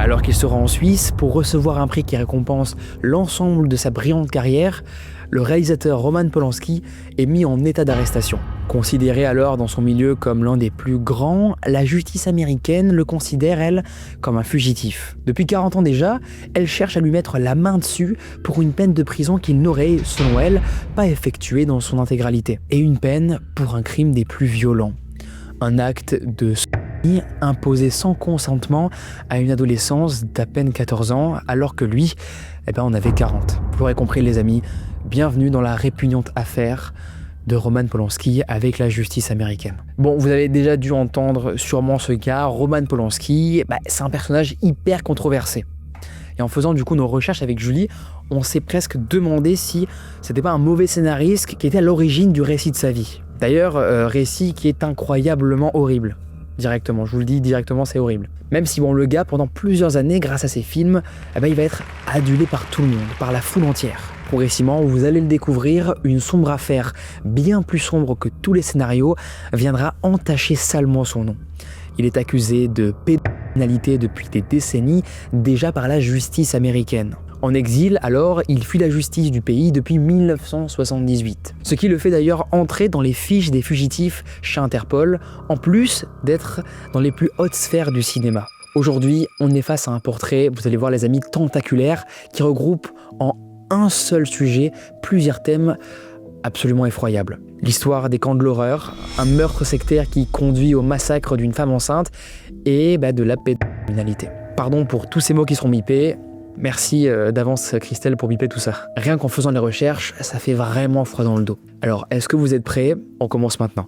Alors qu'il se rend en Suisse pour recevoir un prix qui récompense l'ensemble de sa brillante carrière, le réalisateur Roman Polanski est mis en état d'arrestation. Considéré alors dans son milieu comme l'un des plus grands, la justice américaine le considère, elle, comme un fugitif. Depuis 40 ans déjà, elle cherche à lui mettre la main dessus pour une peine de prison qu'il n'aurait, selon elle, pas effectuée dans son intégralité. Et une peine pour un crime des plus violents. Un acte de imposé sans consentement à une adolescence d'à peine 14 ans, alors que lui, en avait 40. Vous l'aurez compris les amis, bienvenue dans la répugnante affaire de Roman Polanski avec la justice américaine. Bon, vous avez déjà dû entendre sûrement ce cas, Roman Polanski, c'est un personnage hyper controversé. Et en faisant du coup nos recherches avec Julie, on s'est presque demandé si c'était pas un mauvais scénariste qui était à l'origine du récit de sa vie. D'ailleurs, récit qui est incroyablement horrible. Directement, je vous le dis directement, c'est horrible. Même si le gars, pendant plusieurs années, grâce à ses films, il va être adulé par tout le monde, par la foule entière. Progressivement, vous allez le découvrir, une sombre affaire, bien plus sombre que tous les scénarios, viendra entacher salement son nom. Il est accusé de pédocriminalité depuis des décennies, déjà par la justice américaine. En exil, alors, il fuit la justice du pays depuis 1978. Ce qui le fait d'ailleurs entrer dans les fiches des fugitifs chez Interpol, en plus d'être dans les plus hautes sphères du cinéma. Aujourd'hui, on est face à un portrait, vous allez voir les amis, tentaculaire, qui regroupe en un seul sujet plusieurs thèmes absolument effroyables. L'histoire des camps de l'horreur, un meurtre sectaire qui conduit au massacre d'une femme enceinte et de la pédocriminalité. Pardon pour tous ces mots qui seront bipés. Merci d'avance Christelle pour biper tout ça. Rien qu'en faisant les recherches, ça fait vraiment froid dans le dos. Alors, est-ce que vous êtes prêts? On commence maintenant.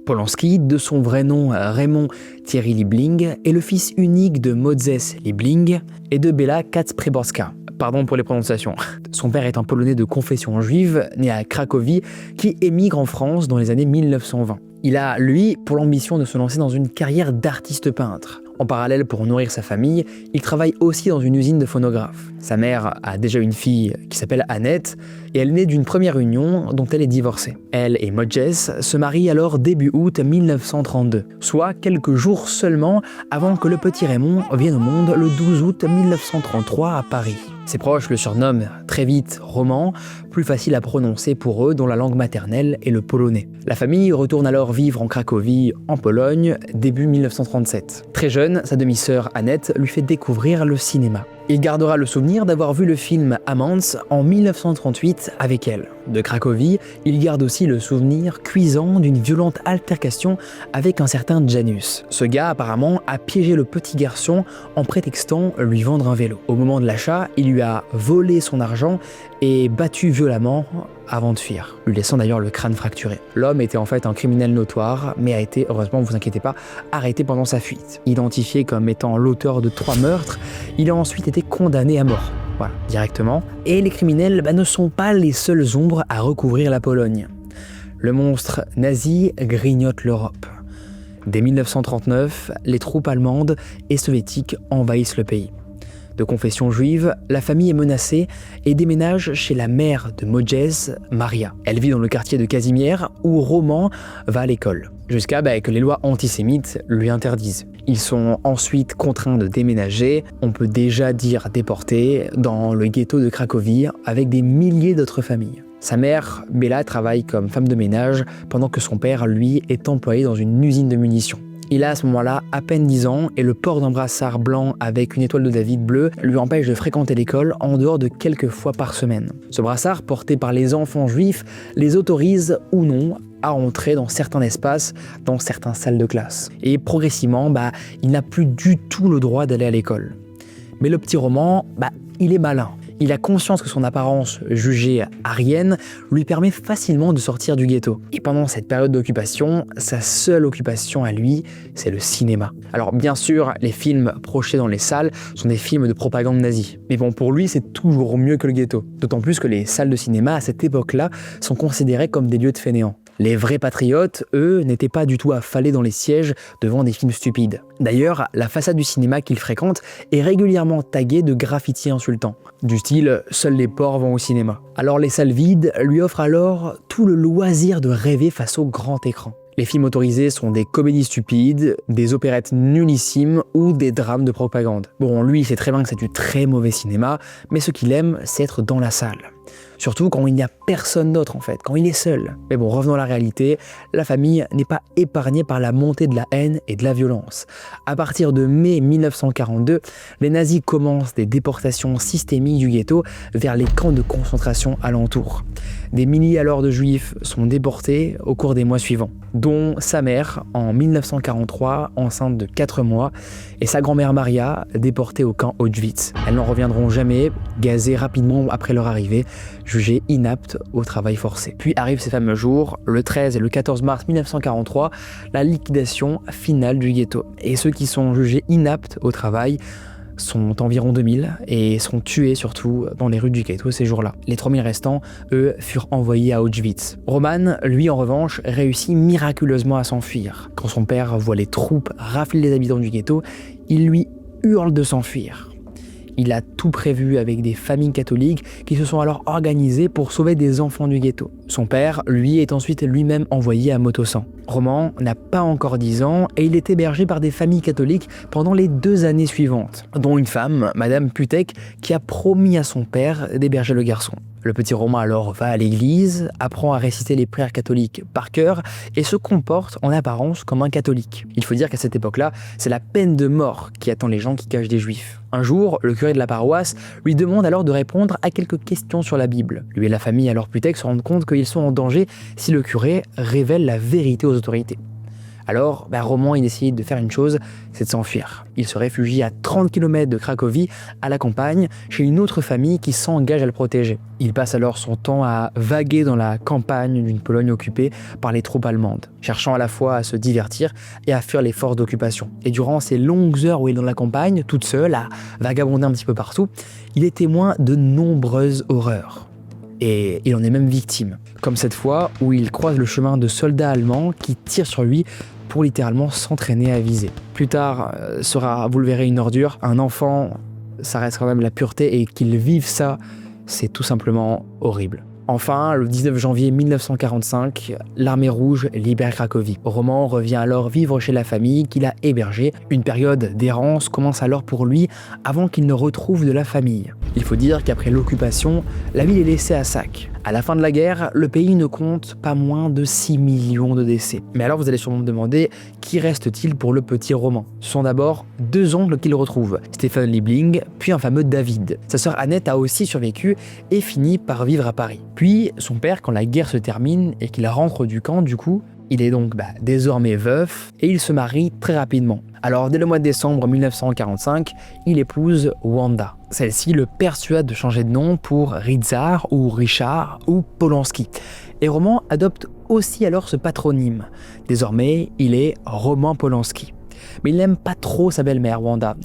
Polanski, de son vrai nom Raymond Thierry Liebling, est le fils unique de Moses Liebling et de Bela Kacprzyborska. Pardon pour les prononciations. Son père est un Polonais de confession juive, né à Cracovie, qui émigre en France dans les années 1920. Il a, lui, pour l'ambition de se lancer dans une carrière d'artiste peintre. En parallèle, pour nourrir sa famille, il travaille aussi dans une usine de phonographes. Sa mère a déjà une fille qui s'appelle Annette, et elle naît d'une première union dont elle est divorcée. Elle et Moses se marient alors début août 1932, soit quelques jours seulement avant que le petit Raymond vienne au monde le 12 août 1933 à Paris. Ses proches le surnomment très vite Roman, plus facile à prononcer pour eux dont la langue maternelle est le polonais. La famille retourne alors vivre en Cracovie, en Pologne, début 1937. Très jeune, sa demi-sœur Annette lui fait découvrir le cinéma. Il gardera le souvenir d'avoir vu le film Amants en 1938 avec elle. De Cracovie, il garde aussi le souvenir cuisant d'une violente altercation avec un certain Janus. Ce gars, apparemment, a piégé le petit garçon en prétextant lui vendre un vélo. Au moment de l'achat, il lui a volé son argent et battu violemment avant de fuir, lui laissant d'ailleurs le crâne fracturé. L'homme était en fait un criminel notoire, mais a été, heureusement vous inquiétez pas, arrêté pendant sa fuite. Identifié comme étant l'auteur de 3 meurtres, il a ensuite été condamné à mort. Voilà, directement. Et les criminels ne sont pas les seules ombres à recouvrir la Pologne. Le monstre nazi grignote l'Europe. Dès 1939, les troupes allemandes et soviétiques envahissent le pays. De confession juive, la famille est menacée et déménage chez la mère de Moses, Maria. Elle vit dans le quartier de Casimir où Roman va à l'école, jusqu'à que les lois antisémites lui interdisent. Ils sont ensuite contraints de déménager, on peut déjà dire déportés, dans le ghetto de Cracovie avec des milliers d'autres familles. Sa mère, Bela, travaille comme femme de ménage pendant que son père, lui, est employé dans une usine de munitions. Il a à ce moment-là à peine 10 ans et le port d'un brassard blanc avec une étoile de David bleue lui empêche de fréquenter l'école en dehors de quelques fois par semaine. Ce brassard, porté par les enfants juifs, les autorise ou non à entrer dans certains espaces, dans certaines salles de classe. Et progressivement, il n'a plus du tout le droit d'aller à l'école. Mais le petit Roman, il est malin. Il a conscience que son apparence jugée aryenne lui permet facilement de sortir du ghetto. Et pendant cette période d'occupation, sa seule occupation à lui, c'est le cinéma. Alors bien sûr, les films projetés dans les salles sont des films de propagande nazie. Mais bon, pour lui, c'est toujours mieux que le ghetto. D'autant plus que les salles de cinéma, à cette époque-là, sont considérées comme des lieux de fainéants. Les vrais patriotes, eux, n'étaient pas du tout affalés dans les sièges devant des films stupides. D'ailleurs, la façade du cinéma qu'il fréquente est régulièrement taguée de graffitis insultants. Du style « Seuls les porcs vont au cinéma ». Alors les salles vides lui offrent alors tout le loisir de rêver face au grand écran. Les films autorisés sont des comédies stupides, des opérettes nullissimes ou des drames de propagande. Bon, lui, il sait très bien que c'est du très mauvais cinéma, mais ce qu'il aime, c'est être dans la salle. Surtout quand il n'y a personne d'autre en fait, quand il est seul. Mais bon, revenons à la réalité, la famille n'est pas épargnée par la montée de la haine et de la violence. À partir de mai 1942, les nazis commencent des déportations systémiques du ghetto vers les camps de concentration alentours. Des milliers alors de juifs sont déportés au cours des mois suivants, dont sa mère en 1943, enceinte de 4 mois, et sa grand-mère Maria, déportée au camp Auschwitz. Elles n'en reviendront jamais, gazées rapidement après leur arrivée, jugées inaptes au travail forcé. Puis arrivent ces fameux jours, le 13 et le 14 mars 1943, la liquidation finale du ghetto. Et ceux qui sont jugés inaptes au travail sont environ 2000 et seront tués surtout dans les rues du ghetto ces jours-là. Les 3000 restants, eux, furent envoyés à Auschwitz. Roman, lui en revanche, réussit miraculeusement à s'enfuir. Quand son père voit les troupes rafler les habitants du ghetto, il lui hurle de s'enfuir. Il a tout prévu avec des familles catholiques qui se sont alors organisées pour sauver des enfants du ghetto. Son père, lui, est ensuite lui-même envoyé à Motosan. Roman n'a pas encore 10 ans et il est hébergé par des familles catholiques pendant les 2 années suivantes, dont une femme, Madame Putek, qui a promis à son père d'héberger le garçon. Le petit Romain alors va à l'église, apprend à réciter les prières catholiques par cœur et se comporte en apparence comme un catholique. Il faut dire qu'à cette époque-là, c'est la peine de mort qui attend les gens qui cachent des juifs. Un jour, le curé de la paroisse lui demande alors de répondre à quelques questions sur la Bible. Lui et la famille alors Putek se rendent compte qu'ils sont en danger si le curé révèle la vérité aux autorités. Alors, Roman, il décide de faire une chose, c'est de s'enfuir. Il se réfugie à 30 km de Cracovie, à la campagne, chez une autre famille qui s'engage à le protéger. Il passe alors son temps à vaguer dans la campagne d'une Pologne occupée par les troupes allemandes, cherchant à la fois à se divertir et à fuir les forces d'occupation. Et durant ces longues heures où il est dans la campagne, toute seule, à vagabonder un petit peu partout, il est témoin de nombreuses horreurs. Et il en est même victime. Comme cette fois où il croise le chemin de soldats allemands qui tirent sur lui pour littéralement s'entraîner à viser. Plus tard, sera, vous le verrez, une ordure. Un enfant, ça reste quand même la pureté et qu'il vive ça, c'est tout simplement horrible. Enfin, le 19 janvier 1945, l'armée rouge libère Cracovie. Roman revient alors vivre chez la famille qu'il a hébergée. Une période d'errance commence alors pour lui avant qu'il ne retrouve de la famille. Il faut dire qu'après l'occupation, la ville est laissée à sac. À la fin de la guerre, le pays ne compte pas moins de 6 millions de décès. Mais alors vous allez sûrement me demander, qui reste-t-il pour le petit Roman ? Ce sont d'abord 2 oncles qu'il retrouve, Stefan Liebling, puis un fameux David. Sa sœur Annette a aussi survécu et finit par vivre à Paris. Puis son père, quand la guerre se termine et qu'il rentre du camp, il est donc désormais veuf et il se marie très rapidement. Alors dès le mois de décembre 1945, il épouse Wanda. Celle-ci le persuade de changer de nom pour Ryszard ou Richard ou Polanski. Et Roman adopte aussi alors ce patronyme. Désormais, il est Roman Polanski. Mais il n'aime pas trop sa belle-mère, Wanda.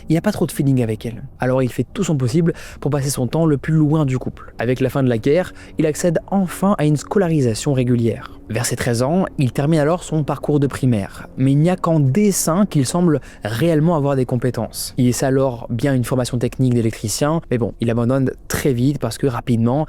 Il n'a pas trop de feeling avec elle. Alors il fait tout son possible pour passer son temps le plus loin du couple. Avec la fin de la guerre, il accède enfin à une scolarisation régulière. Vers ses 13 ans, il termine alors son parcours de primaire. Mais il n'y a qu'en dessin qu'il semble réellement avoir des compétences. Il essaie alors bien une formation technique d'électricien, mais bon, il abandonne très vite parce que rapidement,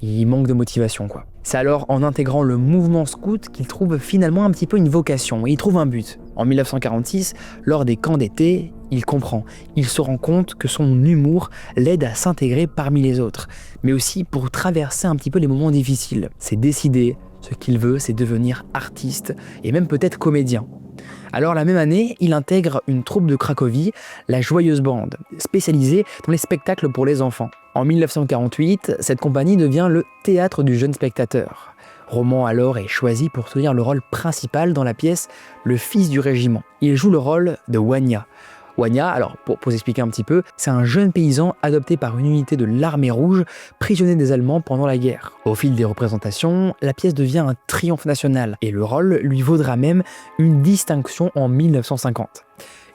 il manque de motivation, quoi. C'est alors en intégrant le mouvement scout qu'il trouve finalement un petit peu une vocation et il trouve un but. En 1946, lors des camps d'été, il comprend. Il se rend compte que son humour l'aide à s'intégrer parmi les autres, mais aussi pour traverser un petit peu les moments difficiles. C'est décidé, ce qu'il veut, c'est devenir artiste et même peut-être comédien. Alors la même année, il intègre une troupe de Cracovie, la Joyeuse Bande, spécialisée dans les spectacles pour les enfants. En 1948, cette compagnie devient le Théâtre du Jeune Spectateur. Roman alors est choisi pour tenir le rôle principal dans la pièce Le Fils du Régiment. Il joue le rôle de Wania. Wania, alors pour vous expliquer un petit peu, c'est un jeune paysan adopté par une unité de l'armée rouge, prisonnier des Allemands pendant la guerre. Au fil des représentations, la pièce devient un triomphe national et le rôle lui vaudra même une distinction en 1950.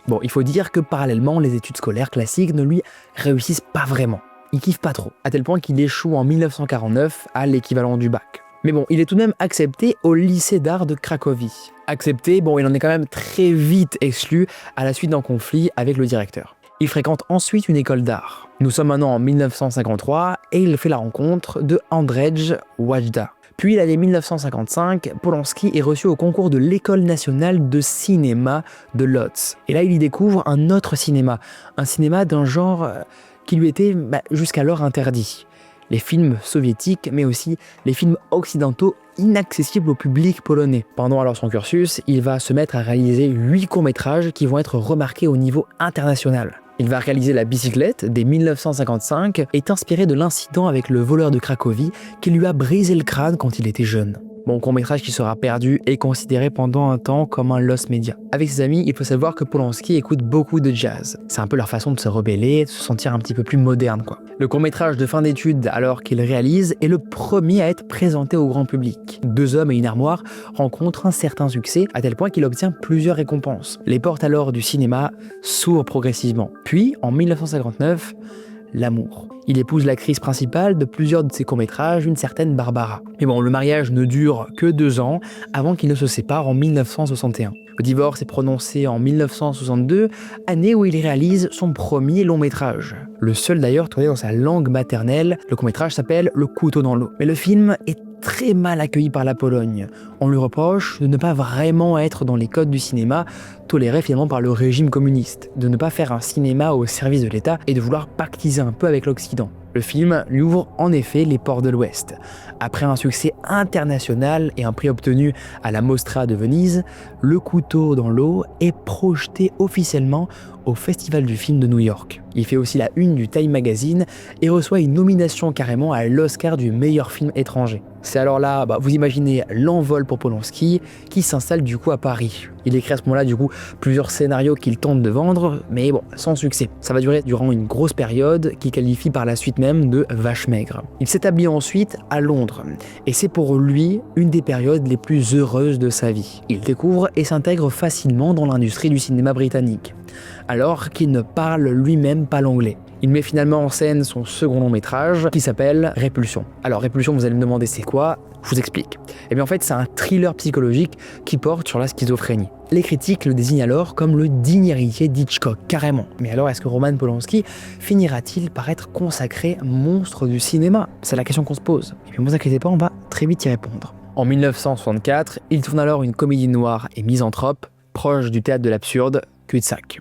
Bon, il faut dire que parallèlement, les études scolaires classiques ne lui réussissent pas vraiment. Il kiffe pas trop, à tel point qu'il échoue en 1949 à l'équivalent du bac. Mais bon, il est tout de même accepté au lycée d'art de Cracovie. Accepté, bon, il en est quand même très vite exclu à la suite d'un conflit avec le directeur. Il fréquente ensuite une école d'art. Nous sommes maintenant en 1953 et il fait la rencontre de Andrzej Wajda. Puis l'année 1955, Polanski est reçu au concours de l'École nationale de cinéma de Łódź. Et là, il y découvre un autre cinéma, un cinéma d'un genre qui lui était jusqu'alors interdit. Les films soviétiques, mais aussi les films occidentaux inaccessibles au public polonais. Pendant alors son cursus, il va se mettre à réaliser 8 courts-métrages qui vont être remarqués au niveau international. Il va réaliser La bicyclette dès 1955, est inspiré de l'incident avec le voleur de Cracovie qui lui a brisé le crâne quand il était jeune. Bon, court-métrage qui sera perdu et considéré pendant un temps comme un lost media. Avec ses amis, il faut savoir que Polanski écoute beaucoup de jazz. C'est un peu leur façon de se rebeller, de se sentir un petit peu plus moderne, quoi. Le court-métrage de fin d'études, alors qu'il réalise, est le premier à être présenté au grand public. Deux hommes et une armoire rencontrent un certain succès, à tel point qu'il obtient plusieurs récompenses. Les portes alors du cinéma s'ouvrent progressivement. Puis, en 1959, l'amour. Il épouse l'actrice principale de plusieurs de ses courts-métrages, une certaine Barbara. Mais bon, le mariage ne dure que 2 ans avant qu'ils ne se séparent en 1961. Le divorce est prononcé en 1962, année où il réalise son premier long-métrage. Le seul d'ailleurs tourné dans sa langue maternelle, le court-métrage s'appelle Le couteau dans l'eau. Mais le film est très mal accueilli par la Pologne. On lui reproche de ne pas vraiment être dans les codes du cinéma, toléré finalement par le régime communiste, de ne pas faire un cinéma au service de l'État et de vouloir pactiser un peu avec l'Occident. Le film lui ouvre en effet les portes de l'Ouest. Après un succès international et un prix obtenu à la Mostra de Venise, Le couteau dans l'eau est projeté officiellement au Festival du film de New York. Il fait aussi la une du Time Magazine et reçoit une nomination carrément à l'Oscar du meilleur film étranger. C'est alors là, vous imaginez l'envol pour Polanski qui s'installe du coup à Paris. Il écrit à ce moment-là du coup plusieurs scénarios qu'il tente de vendre, mais bon, sans succès. Ça va durer durant une grosse période qu'il qualifie par la suite même de vache maigre. Il s'établit ensuite à Londres et c'est pour lui une des périodes les plus heureuses de sa vie. Il découvre et s'intègre facilement dans l'industrie du cinéma britannique, alors qu'il ne parle lui-même pas l'anglais. Il met finalement en scène son second long métrage qui s'appelle Répulsion. Alors Répulsion, vous allez me demander c'est quoi ? Je vous explique. Et bien en fait c'est un thriller psychologique qui porte sur la schizophrénie. Les critiques le désignent alors comme le digne héritier d'Hitchcock, carrément. Mais alors est-ce que Roman Polanski finira-t-il par être consacré monstre du cinéma ? C'est la question qu'on se pose. Et puis ne vous inquiétez pas, on va très vite y répondre. En 1964, il tourne alors une comédie noire et misanthrope, proche du théâtre de l'absurde, Cul-de-sac.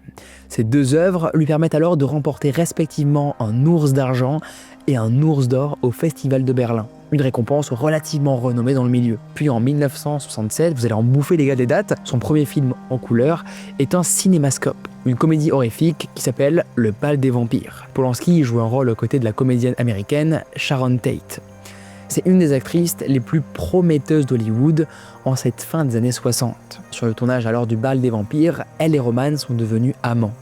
Ces 2 œuvres lui permettent alors de remporter respectivement un ours d'argent et un ours d'or au Festival de Berlin, une récompense relativement renommée dans le milieu. Puis en 1967, vous allez en bouffer les gars des dates, son premier film en couleur est un cinémascope, une comédie horrifique qui s'appelle Le bal des vampires. Polanski joue un rôle aux côtés de la comédienne américaine Sharon Tate. C'est une des actrices les plus prometteuses d'Hollywood en cette fin des années 60. Sur le tournage alors du bal des vampires, elle et Roman sont devenus amants.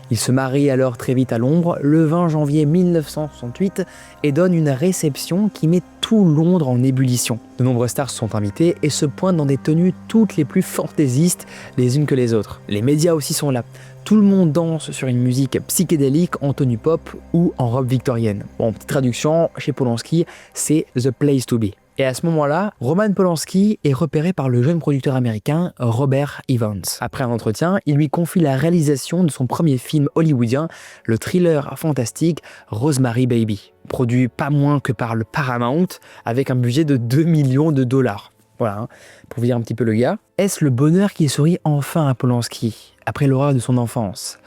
Ils se marient alors très vite à Londres, le 20 janvier 1968, et donnent une réception qui met tout Londres en ébullition. De nombreuses stars sont invitées et se pointent dans des tenues toutes les plus fantaisistes les unes que les autres. Les médias aussi sont là. Tout le monde danse sur une musique psychédélique en tenue pop ou en robe victorienne. Bon, petite traduction, chez Polanski, c'est The Place to Be. Et à ce moment-là, Roman Polanski est repéré par le jeune producteur américain Robert Evans. Après un entretien, il lui confie la réalisation de son premier film hollywoodien, le thriller fantastique Rosemary Baby, produit pas moins que par le Paramount avec un budget de 2 millions de dollars. Voilà, pour vous dire un petit peu le gars. Est-ce le bonheur qui sourit enfin à Polanski, après l'horreur de son enfance ?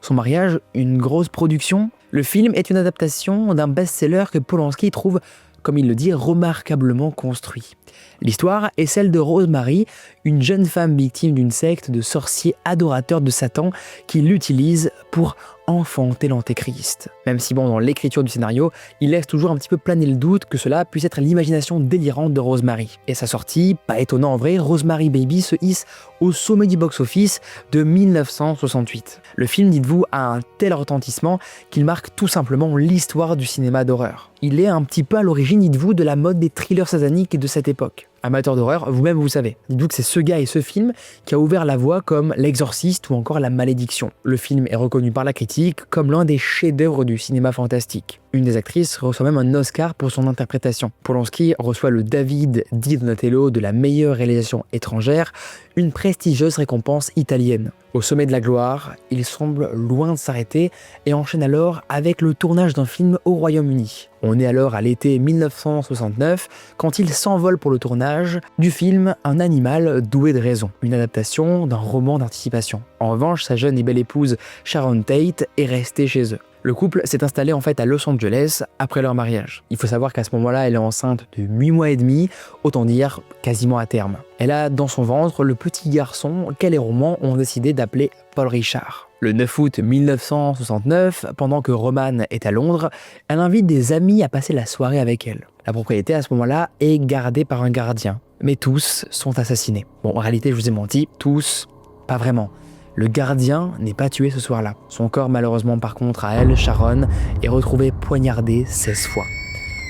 Son mariage, une grosse production ? Le film est une adaptation d'un best-seller que Polanski trouve, comme il le dit, remarquablement construit. L'histoire est celle de Rosemary, une jeune femme victime d'une secte de sorciers adorateurs de Satan qui l'utilise pour enfanter l'antéchrist. Même si dans l'écriture du scénario, il laisse toujours un petit peu planer le doute que cela puisse être l'imagination délirante de Rosemary. Et sa sortie, pas étonnant en vrai, Rosemary Baby se hisse au sommet du box-office de 1968. Le film, dites-vous, a un tel retentissement qu'il marque tout simplement l'histoire du cinéma d'horreur. Il est un petit peu à l'origine, dites-vous, de la mode des thrillers sataniques de cette époque. Amateur d'horreur, vous-même vous savez. Dites-vous que c'est ce gars et ce film qui a ouvert la voie comme L'Exorciste ou encore La Malédiction. Le film est reconnu par la critique comme l'un des chefs-d'œuvre du cinéma fantastique. Une des actrices reçoit même un Oscar pour son interprétation. Polanski reçoit le David di Donatello de la meilleure réalisation étrangère, une prestigieuse récompense italienne. Au sommet de la gloire, il semble loin de s'arrêter et enchaîne alors avec le tournage d'un film au Royaume-Uni. On est alors à l'été 1969 quand il s'envole pour le tournage du film Un animal doué de raison, une adaptation d'un roman d'anticipation. En revanche, sa jeune et belle épouse Sharon Tate est restée chez eux. Le couple s'est installé en fait à Los Angeles après leur mariage. Il faut savoir qu'à ce moment-là, elle est enceinte de 8 mois et demi, autant dire quasiment à terme. Elle a dans son ventre le petit garçon qu'elle et Roman ont décidé d'appeler Paul Richard. Le 9 août 1969, pendant que Roman est à Londres, elle invite des amis à passer la soirée avec elle. La propriété à ce moment-là est gardée par un gardien, mais tous sont assassinés. Bon, en réalité, je vous ai menti, tous, pas vraiment. Le gardien n'est pas tué ce soir-là. Son corps, malheureusement, par contre, à elle, Sharon, est retrouvé poignardé 16 fois.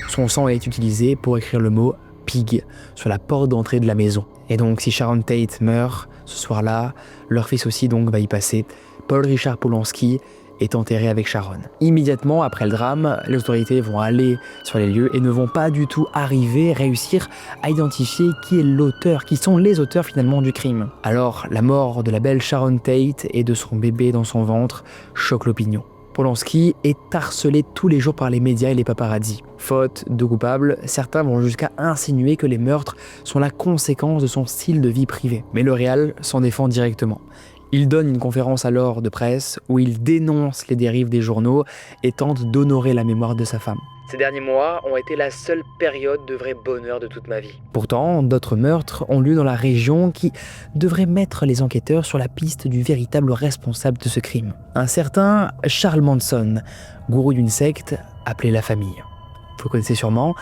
Son sang est utilisé pour écrire le mot « pig » sur la porte d'entrée de la maison. Et donc, si Sharon Tate meurt ce soir-là, leur fils aussi donc va y passer. Paul Richard Polanski est enterré avec Sharon. Immédiatement après le drame, les autorités vont aller sur les lieux et ne vont pas du tout réussir à identifier qui est l'auteur, qui sont les auteurs finalement du crime. Alors, la mort de la belle Sharon Tate et de son bébé dans son ventre choque l'opinion. Polanski est harcelé tous les jours par les médias et les paparazzis. Faute de coupable, certains vont jusqu'à insinuer que les meurtres sont la conséquence de son style de vie privé. Mais le réal s'en défend directement. Il donne une conférence alors de presse où il dénonce les dérives des journaux et tente d'honorer la mémoire de sa femme. Ces derniers mois ont été la seule période de vrai bonheur de toute ma vie. Pourtant, d'autres meurtres ont lieu dans la région qui devraient mettre les enquêteurs sur la piste du véritable responsable de ce crime. Un certain Charles Manson, gourou d'une secte appelée la famille. Vous le connaissez sûrement,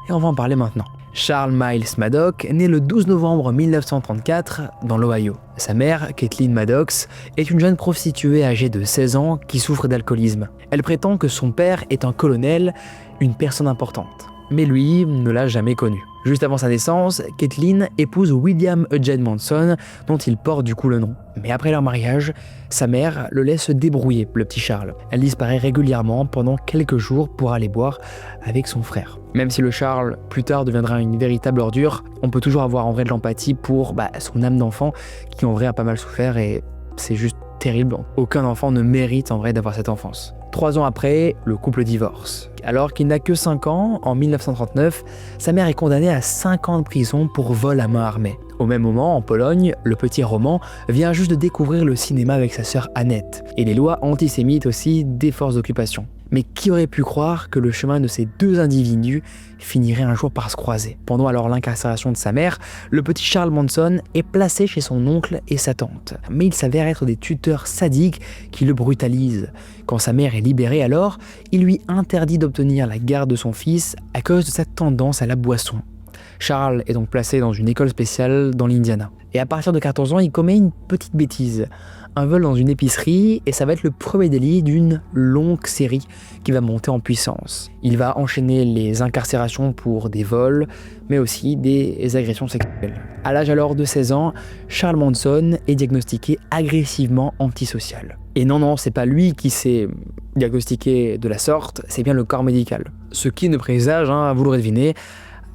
et on va en parler maintenant. Charles Miles Maddox naît le 12 novembre 1934 dans l'Ohio. Sa mère, Kathleen Maddox, est une jeune prostituée âgée de 16 ans qui souffre d'alcoolisme. Elle prétend que son père est un colonel, une personne importante. Mais lui ne l'a jamais connu. Juste avant sa naissance, Kathleen épouse William Eugene Manson, dont il porte du coup le nom. Mais après leur mariage, sa mère le laisse se débrouiller, le petit Charles. Elle disparaît régulièrement pendant quelques jours pour aller boire avec son frère. Même si le Charles, plus tard, deviendra une véritable ordure, on peut toujours avoir en vrai de l'empathie pour son âme d'enfant, qui en vrai a pas mal souffert et c'est juste terrible. Aucun enfant ne mérite en vrai d'avoir cette enfance. 3 ans après, le couple divorce. Alors qu'il n'a que 5 ans, en 1939, sa mère est condamnée à 5 ans de prison pour vol à main armée. Au même moment, en Pologne, le petit Roman vient juste de découvrir le cinéma avec sa sœur Annette, et les lois antisémites aussi des forces d'occupation. Mais qui aurait pu croire que le chemin de ces deux individus finirait un jour par se croiser? Pendant alors l'incarcération de sa mère, le petit Charles Manson est placé chez son oncle et sa tante. Mais il s'avère être des tuteurs sadiques qui le brutalisent. Quand sa mère est libérée alors, il lui interdit d'obtenir la garde de son fils à cause de sa tendance à la boisson. Charles est donc placé dans une école spéciale dans l'Indiana. Et à partir de 14 ans, il commet une petite bêtise. Un vol dans une épicerie, et ça va être le premier délit d'une longue série qui va monter en puissance. Il va enchaîner les incarcérations pour des vols, mais aussi des agressions sexuelles. À l'âge alors de 16 ans, Charles Manson est diagnostiqué agressivement antisocial. Et non, c'est pas lui qui s'est diagnostiqué de la sorte, c'est bien le corps médical. Ce qui ne présage, vous l'aurez deviné,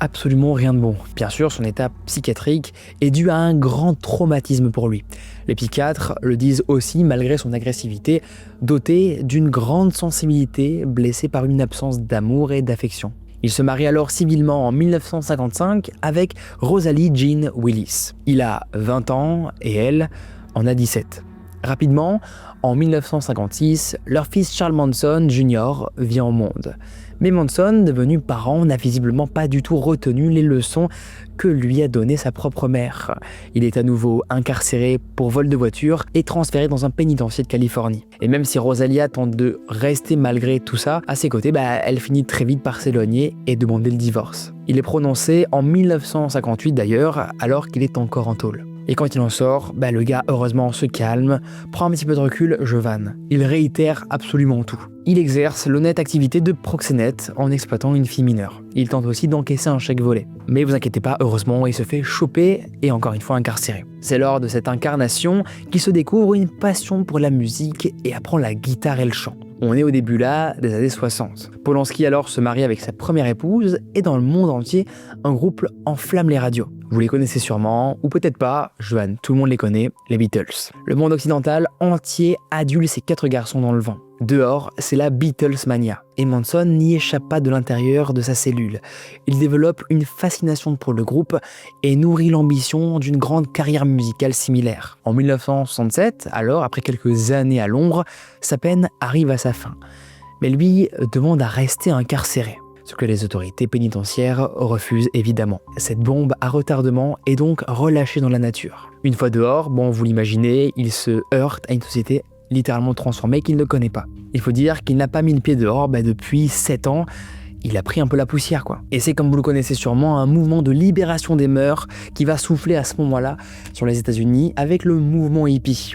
absolument rien de bon. Bien sûr, son état psychiatrique est dû à un grand traumatisme pour lui. Les psychiatres le disent aussi, malgré son agressivité, doté d'une grande sensibilité, blessé par une absence d'amour et d'affection. Il se marie alors civilement en 1955 avec Rosalie Jean Willis. Il a 20 ans et elle en a 17. Rapidement, en 1956, leur fils Charles Manson Jr. vient au monde. Mais Manson, devenu parent, n'a visiblement pas du tout retenu les leçons que lui a données sa propre mère. Il est à nouveau incarcéré pour vol de voiture et transféré dans un pénitencier de Californie. Et même si Rosalia tente de rester malgré tout ça, à ses côtés, elle finit très vite par s'éloigner et demander le divorce. Il est prononcé en 1958 d'ailleurs, alors qu'il est encore en tôle. Et quand il en sort, le gars, heureusement, se calme, prend un petit peu de recul, je vanne. Il réitère absolument tout. Il exerce l'honnête activité de proxénète en exploitant une fille mineure. Il tente aussi d'encaisser un chèque volé. Mais vous inquiétez pas, heureusement, il se fait choper et encore une fois incarcéré. C'est lors de cette incarnation qu'il se découvre une passion pour la musique et apprend la guitare et le chant. On est au début là des années 60. Polanski alors se marie avec sa première épouse et dans le monde entier, un groupe enflamme les radios. Vous les connaissez sûrement, ou peut-être pas, Johan, tout le monde les connaît, les Beatles. Le monde occidental entier adule ces 4 garçons dans le vent. Dehors, c'est la Beatles mania, et Manson n'y échappe pas de l'intérieur de sa cellule. Il développe une fascination pour le groupe et nourrit l'ambition d'une grande carrière musicale similaire. En 1967, alors, après quelques années à l'ombre, sa peine arrive à sa fin. Mais lui demande à rester incarcéré, ce que les autorités pénitentiaires refusent évidemment. Cette bombe à retardement est donc relâchée dans la nature. Une fois dehors, vous l'imaginez, il se heurte à une société littéralement transformée qu'il ne connaît pas. Il faut dire qu'il n'a pas mis le pied dehors depuis 7 ans. Il a pris un peu la poussière, quoi. Et c'est, comme vous le connaissez sûrement, un mouvement de libération des mœurs qui va souffler à ce moment-là sur les États-Unis avec le mouvement hippie.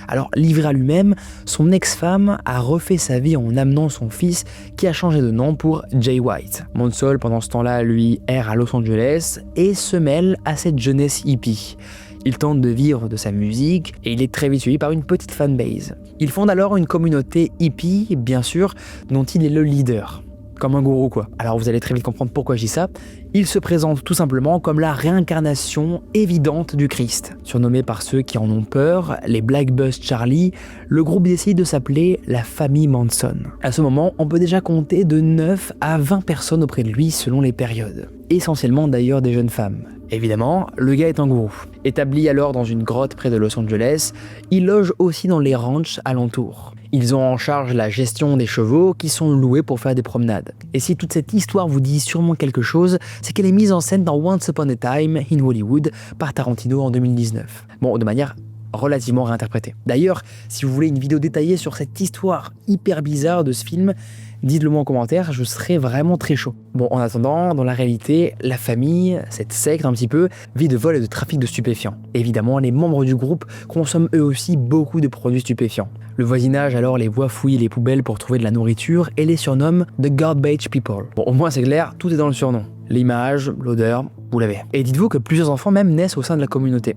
Alors, livré à lui-même, son ex-femme a refait sa vie en amenant son fils qui a changé de nom pour Jay White. Manson, pendant ce temps-là, lui, erre à Los Angeles et se mêle à cette jeunesse hippie. Il tente de vivre de sa musique et il est très vite suivi par une petite fanbase. Il fonde alors une communauté hippie, bien sûr, dont il est le leader. Comme un gourou, quoi. Alors vous allez très vite comprendre pourquoi je dis ça. Il se présente tout simplement comme la réincarnation évidente du Christ. Surnommé par ceux qui en ont peur, les Black Bus Charlie, le groupe décide de s'appeler la famille Manson. À ce moment, on peut déjà compter de 9 à 20 personnes auprès de lui selon les périodes. Essentiellement d'ailleurs des jeunes femmes. Évidemment, le gars est un gourou. Établi alors dans une grotte près de Los Angeles, il loge aussi dans les ranchs alentours. Ils ont en charge la gestion des chevaux qui sont loués pour faire des promenades. Et si toute cette histoire vous dit sûrement quelque chose, c'est qu'elle est mise en scène dans Once Upon a Time in Hollywood par Tarantino en 2019. De manière relativement réinterprétée. D'ailleurs, si vous voulez une vidéo détaillée sur cette histoire hyper bizarre de ce film, dites-le moi en commentaire, je serais vraiment très chaud. En attendant, dans la réalité, la famille, cette secte un petit peu, vit de vol et de trafic de stupéfiants. Évidemment, les membres du groupe consomment eux aussi beaucoup de produits stupéfiants. Le voisinage alors les voit fouiller les poubelles pour trouver de la nourriture et les surnomme The Garbage People. Au moins c'est clair, tout est dans le surnom. L'image, l'odeur, vous l'avez. Et dites-vous que plusieurs enfants même naissent au sein de la communauté.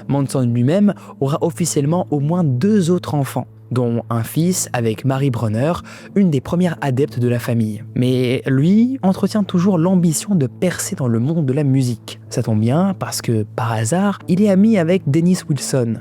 Manson lui-même aura officiellement au moins 2 autres enfants, dont un fils avec Mary Brunner, une des premières adeptes de la famille. Mais lui entretient toujours l'ambition de percer dans le monde de la musique. Ça tombe bien parce que, par hasard, il est ami avec Dennis Wilson.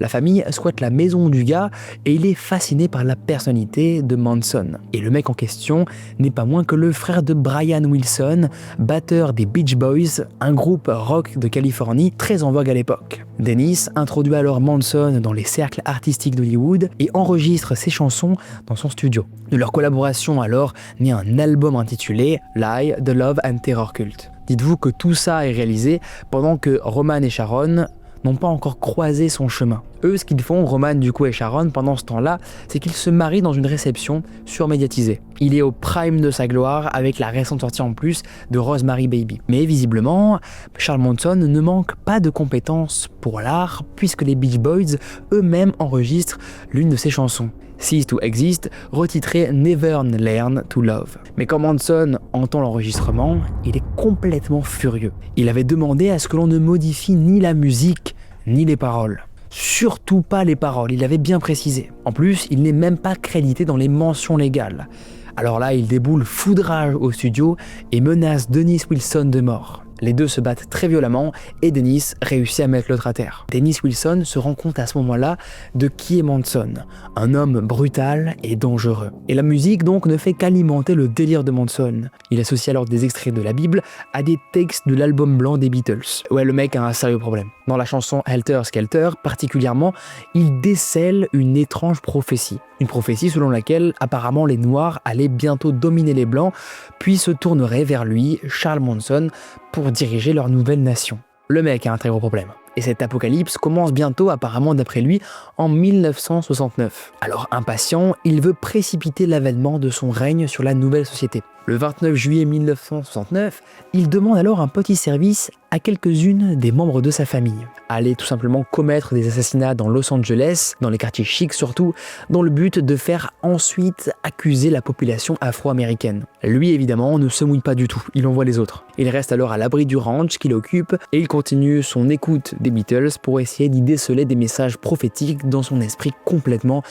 La famille squatte la maison du gars et il est fasciné par la personnalité de Manson. Et le mec en question n'est pas moins que le frère de Brian Wilson, batteur des Beach Boys, un groupe rock de Californie très en vogue à l'époque. Dennis introduit alors Manson dans les cercles artistiques d'Hollywood et enregistre ses chansons dans son studio. De leur collaboration alors naît un album intitulé Lie, The Love and Terror Cult. Dites-vous que tout ça est réalisé pendant que Roman et Sharon n'ont pas encore croisé son chemin. Eux, ce qu'ils font, Roman du coup et Sharon, pendant ce temps-là, c'est qu'ils se marient dans une réception surmédiatisée. Il est au prime de sa gloire avec la récente sortie en plus de Rosemary Baby. Mais visiblement, Charles Manson ne manque pas de compétences pour l'art puisque les Beach Boys eux-mêmes enregistrent l'une de ses chansons. Cease to Exist, retitré Never Learn to Love. Mais quand Manson entend l'enregistrement, il est complètement furieux. Il avait demandé à ce que l'on ne modifie ni la musique, ni les paroles. Surtout pas les paroles, il avait bien précisé. En plus, il n'est même pas crédité dans les mentions légales. Alors là, il déboule foudrage au studio et menace Dennis Wilson de mort. Les deux se battent très violemment et Dennis réussit à mettre l'autre à terre. Dennis Wilson se rend compte à ce moment-là de qui est Manson, un homme brutal et dangereux. Et la musique donc ne fait qu'alimenter le délire de Manson. Il associe alors des extraits de la Bible à des textes de l'album blanc des Beatles. Ouais, le mec a un sérieux problème. Dans la chanson Helter Skelter, particulièrement, il décèle une étrange prophétie. Une prophétie selon laquelle apparemment les Noirs allaient bientôt dominer les Blancs, puis se tourneraient vers lui, Charles Manson, pour diriger leur nouvelle nation. Le mec a un très gros problème. Et cet apocalypse commence bientôt, apparemment d'après lui, en 1969. Alors impatient, il veut précipiter l'avènement de son règne sur la nouvelle société. Le 29 juillet 1969, il demande alors un petit service à quelques-unes des membres de sa famille. Aller tout simplement commettre des assassinats dans Los Angeles, dans les quartiers chics surtout, dans le but de faire ensuite accuser la population afro-américaine. Lui évidemment ne se mouille pas du tout, il envoie les autres. Il reste alors à l'abri du ranch qu'il occupe et il continue son écoute des Beatles pour essayer d'y déceler des messages prophétiques dans son esprit complètement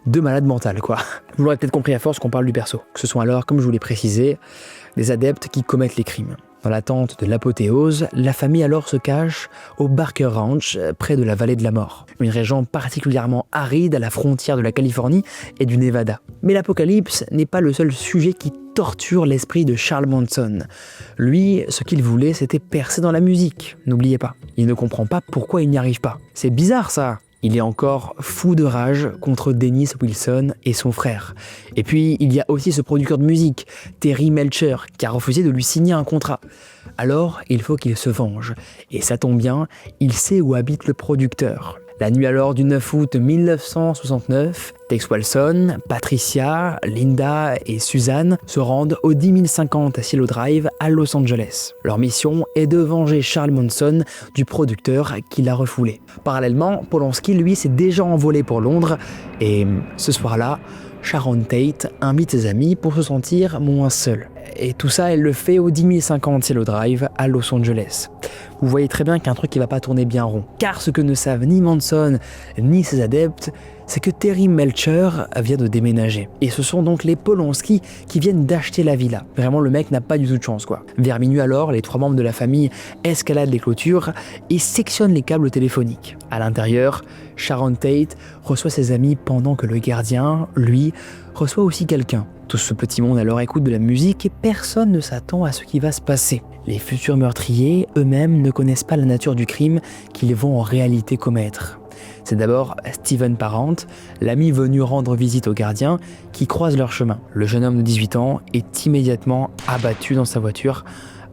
de malade mental quoi. Vous l'aurez peut-être compris à force qu'on parle du perso. Que ce sont alors, comme je vous l'ai précisé, des adeptes qui commettent les crimes. Dans l'attente de l'apothéose, la famille alors se cache au Barker Ranch, près de la vallée de la mort, une région particulièrement aride à la frontière de la Californie et du Nevada. Mais l'apocalypse n'est pas le seul sujet qui torture l'esprit de Charles Manson. Lui, ce qu'il voulait, c'était percer dans la musique, n'oubliez pas. Il ne comprend pas pourquoi il n'y arrive pas. C'est bizarre ça. Il est encore fou de rage contre Dennis Wilson et son frère. Et puis, il y a aussi ce producteur de musique, Terry Melcher, qui a refusé de lui signer un contrat. Alors, il faut qu'il se venge. Et ça tombe bien, il sait où habite le producteur. La nuit alors du 9 août 1969, Tex Watson, Patricia, Linda et Suzanne se rendent au 10 050 Cielo Drive à Los Angeles. Leur mission est de venger Charles Manson du producteur qui l'a refoulé. Parallèlement, Polanski, lui, s'est déjà envolé pour Londres et ce soir-là, Sharon Tate invite ses amis pour se sentir moins seul. Et tout ça, elle le fait au 10 050 Cielo Drive à Los Angeles. Vous voyez très bien qu'il y a un truc qui va pas tourner bien rond. Car ce que ne savent ni Manson ni ses adeptes, c'est que Terry Melcher vient de déménager. Et ce sont donc les Polanski qui viennent d'acheter la villa. Vraiment, le mec n'a pas du tout de chance, quoi. Vers minuit alors, les 3 membres de la famille escaladent les clôtures et sectionnent les câbles téléphoniques. À l'intérieur, Sharon Tate reçoit ses amis pendant que le gardien, lui, reçoit aussi quelqu'un. Tout ce petit monde alors écoute de la musique et personne ne s'attend à ce qui va se passer. Les futurs meurtriers eux-mêmes ne connaissent pas la nature du crime qu'ils vont en réalité commettre. C'est d'abord Steven Parent, l'ami venu rendre visite au gardien, qui croise leur chemin. Le jeune homme de 18 ans est immédiatement abattu dans sa voiture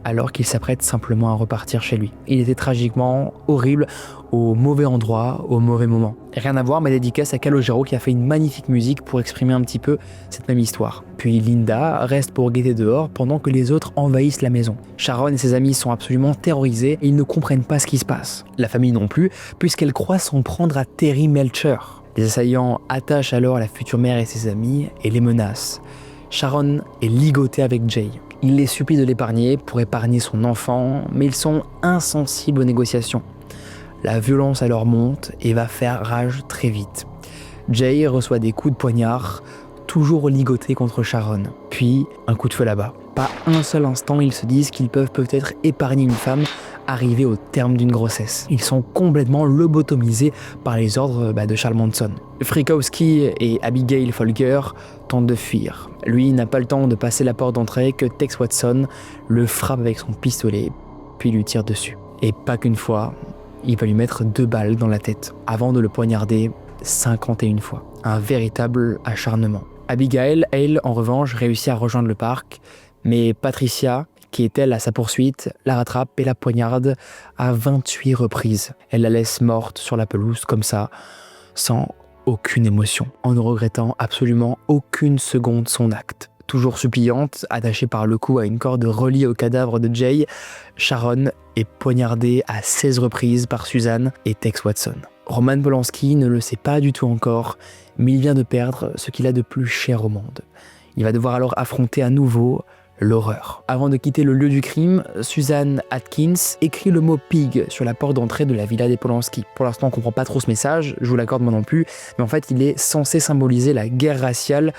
alors qu'il s'apprête simplement à repartir chez lui. Il était tragiquement horrible, au mauvais endroit, au mauvais moment. Rien à voir, mais dédicace à Calogero qui a fait une magnifique musique pour exprimer un petit peu cette même histoire. Puis Linda reste pour guetter dehors pendant que les autres envahissent la maison. Sharon et ses amis sont absolument terrorisés et ils ne comprennent pas ce qui se passe. La famille non plus, puisqu'elle croit s'en prendre à Terry Melcher. Les assaillants attachent alors la future mère et ses amis et les menacent. Sharon est ligotée avec Jay. Il les supplie de l'épargner pour épargner son enfant, mais ils sont insensibles aux négociations. La violence alors monte et va faire rage très vite. Jay reçoit des coups de poignard, toujours ligoté contre Sharon. Puis, un coup de feu là-bas. Pas un seul instant, ils se disent qu'ils peuvent peut-être épargner une femme arrivée au terme d'une grossesse. Ils sont complètement lobotomisés par les ordres de Charles Manson. Frykowski et Abigail Folger tentent de fuir. Lui n'a pas le temps de passer la porte d'entrée que Tex Watson le frappe avec son pistolet, puis lui tire dessus. Et pas qu'une fois, il va lui mettre 2 balles dans la tête, avant de le poignarder 51 fois. Un véritable acharnement. Abigail, elle, en revanche, réussit à rejoindre le parc, mais Patricia, qui est elle à sa poursuite, la rattrape et la poignarde à 28 reprises. Elle la laisse morte sur la pelouse comme ça, sans aucune émotion, en ne regrettant absolument aucune seconde son acte. Toujours suppliante, attachée par le cou à une corde reliée au cadavre de Jay, Sharon est poignardée à 16 reprises par Suzanne et Tex Watson. Roman Polanski ne le sait pas du tout encore, mais il vient de perdre ce qu'il a de plus cher au monde. Il va devoir alors affronter à nouveau l'horreur. Avant de quitter le lieu du crime, Suzanne Atkins écrit le mot pig sur la porte d'entrée de la villa des Polanski. Pour l'instant, on comprend pas trop ce message, je vous l'accorde moi non plus, mais en fait, il est censé symboliser la guerre raciale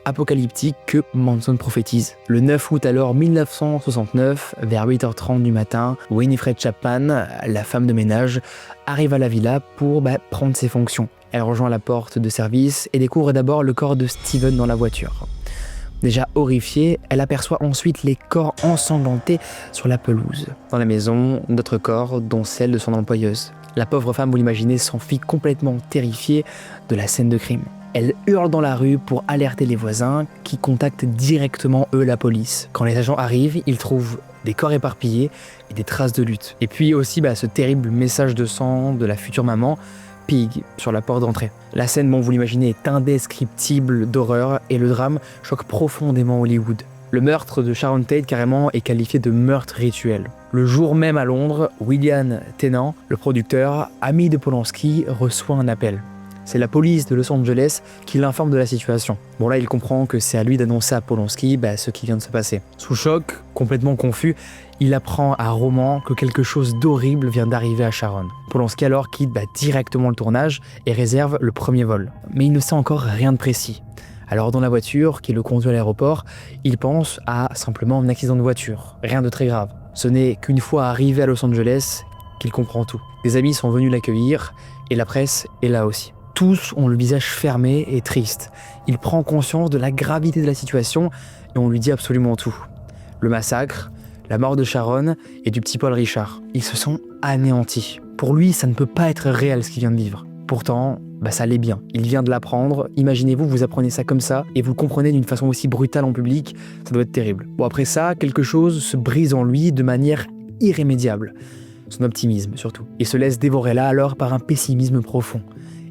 apocalyptique que Manson prophétise. Le 9 août alors 1969, vers 8h30 du matin, Winifred Chapman, la femme de ménage, arrive à la villa pour prendre ses fonctions. Elle rejoint la porte de service et découvre d'abord le corps de Steven dans la voiture. Déjà horrifiée, elle aperçoit ensuite les corps ensanglantés sur la pelouse. Dans la maison, d'autres corps, dont celle de son employeuse. La pauvre femme, vous l'imaginez, s'enfuit complètement terrifiée de la scène de crime. Elle hurle dans la rue pour alerter les voisins qui contactent directement eux la police. Quand les agents arrivent, ils trouvent des corps éparpillés et des traces de lutte. Et puis aussi ce terrible message de sang de la future maman, Pig, sur la porte d'entrée. La scène, vous l'imaginez, est indescriptible d'horreur et le drame choque profondément Hollywood. Le meurtre de Sharon Tate carrément est qualifié de meurtre rituel. Le jour même à Londres, William Tennant, le producteur, ami de Polanski, reçoit un appel. C'est la police de Los Angeles qui l'informe de la situation. Bon là, il comprend que c'est à lui d'annoncer à Polanski ce qui vient de se passer. Sous choc, complètement confus, il apprend à Roman que quelque chose d'horrible vient d'arriver à Sharon. Polanski alors quitte directement le tournage et réserve le premier vol. Mais il ne sait encore rien de précis. Alors dans la voiture qui le conduit à l'aéroport, il pense à simplement un accident de voiture. Rien de très grave. Ce n'est qu'une fois arrivé à Los Angeles qu'il comprend tout. Des amis sont venus l'accueillir et la presse est là aussi. Tous ont le visage fermé et triste. Il prend conscience de la gravité de la situation et on lui dit absolument tout. Le massacre, la mort de Sharon et du petit Paul Richard. Ils se sont anéantis. Pour lui, ça ne peut pas être réel ce qu'il vient de vivre. Pourtant, ça l'est bien. Il vient de l'apprendre. Imaginez-vous, vous apprenez ça comme ça et vous le comprenez d'une façon aussi brutale en public. Ça doit être terrible. Bon, après ça, quelque chose se brise en lui de manière irrémédiable. Son optimisme surtout. Il se laisse dévorer là alors par un pessimisme profond.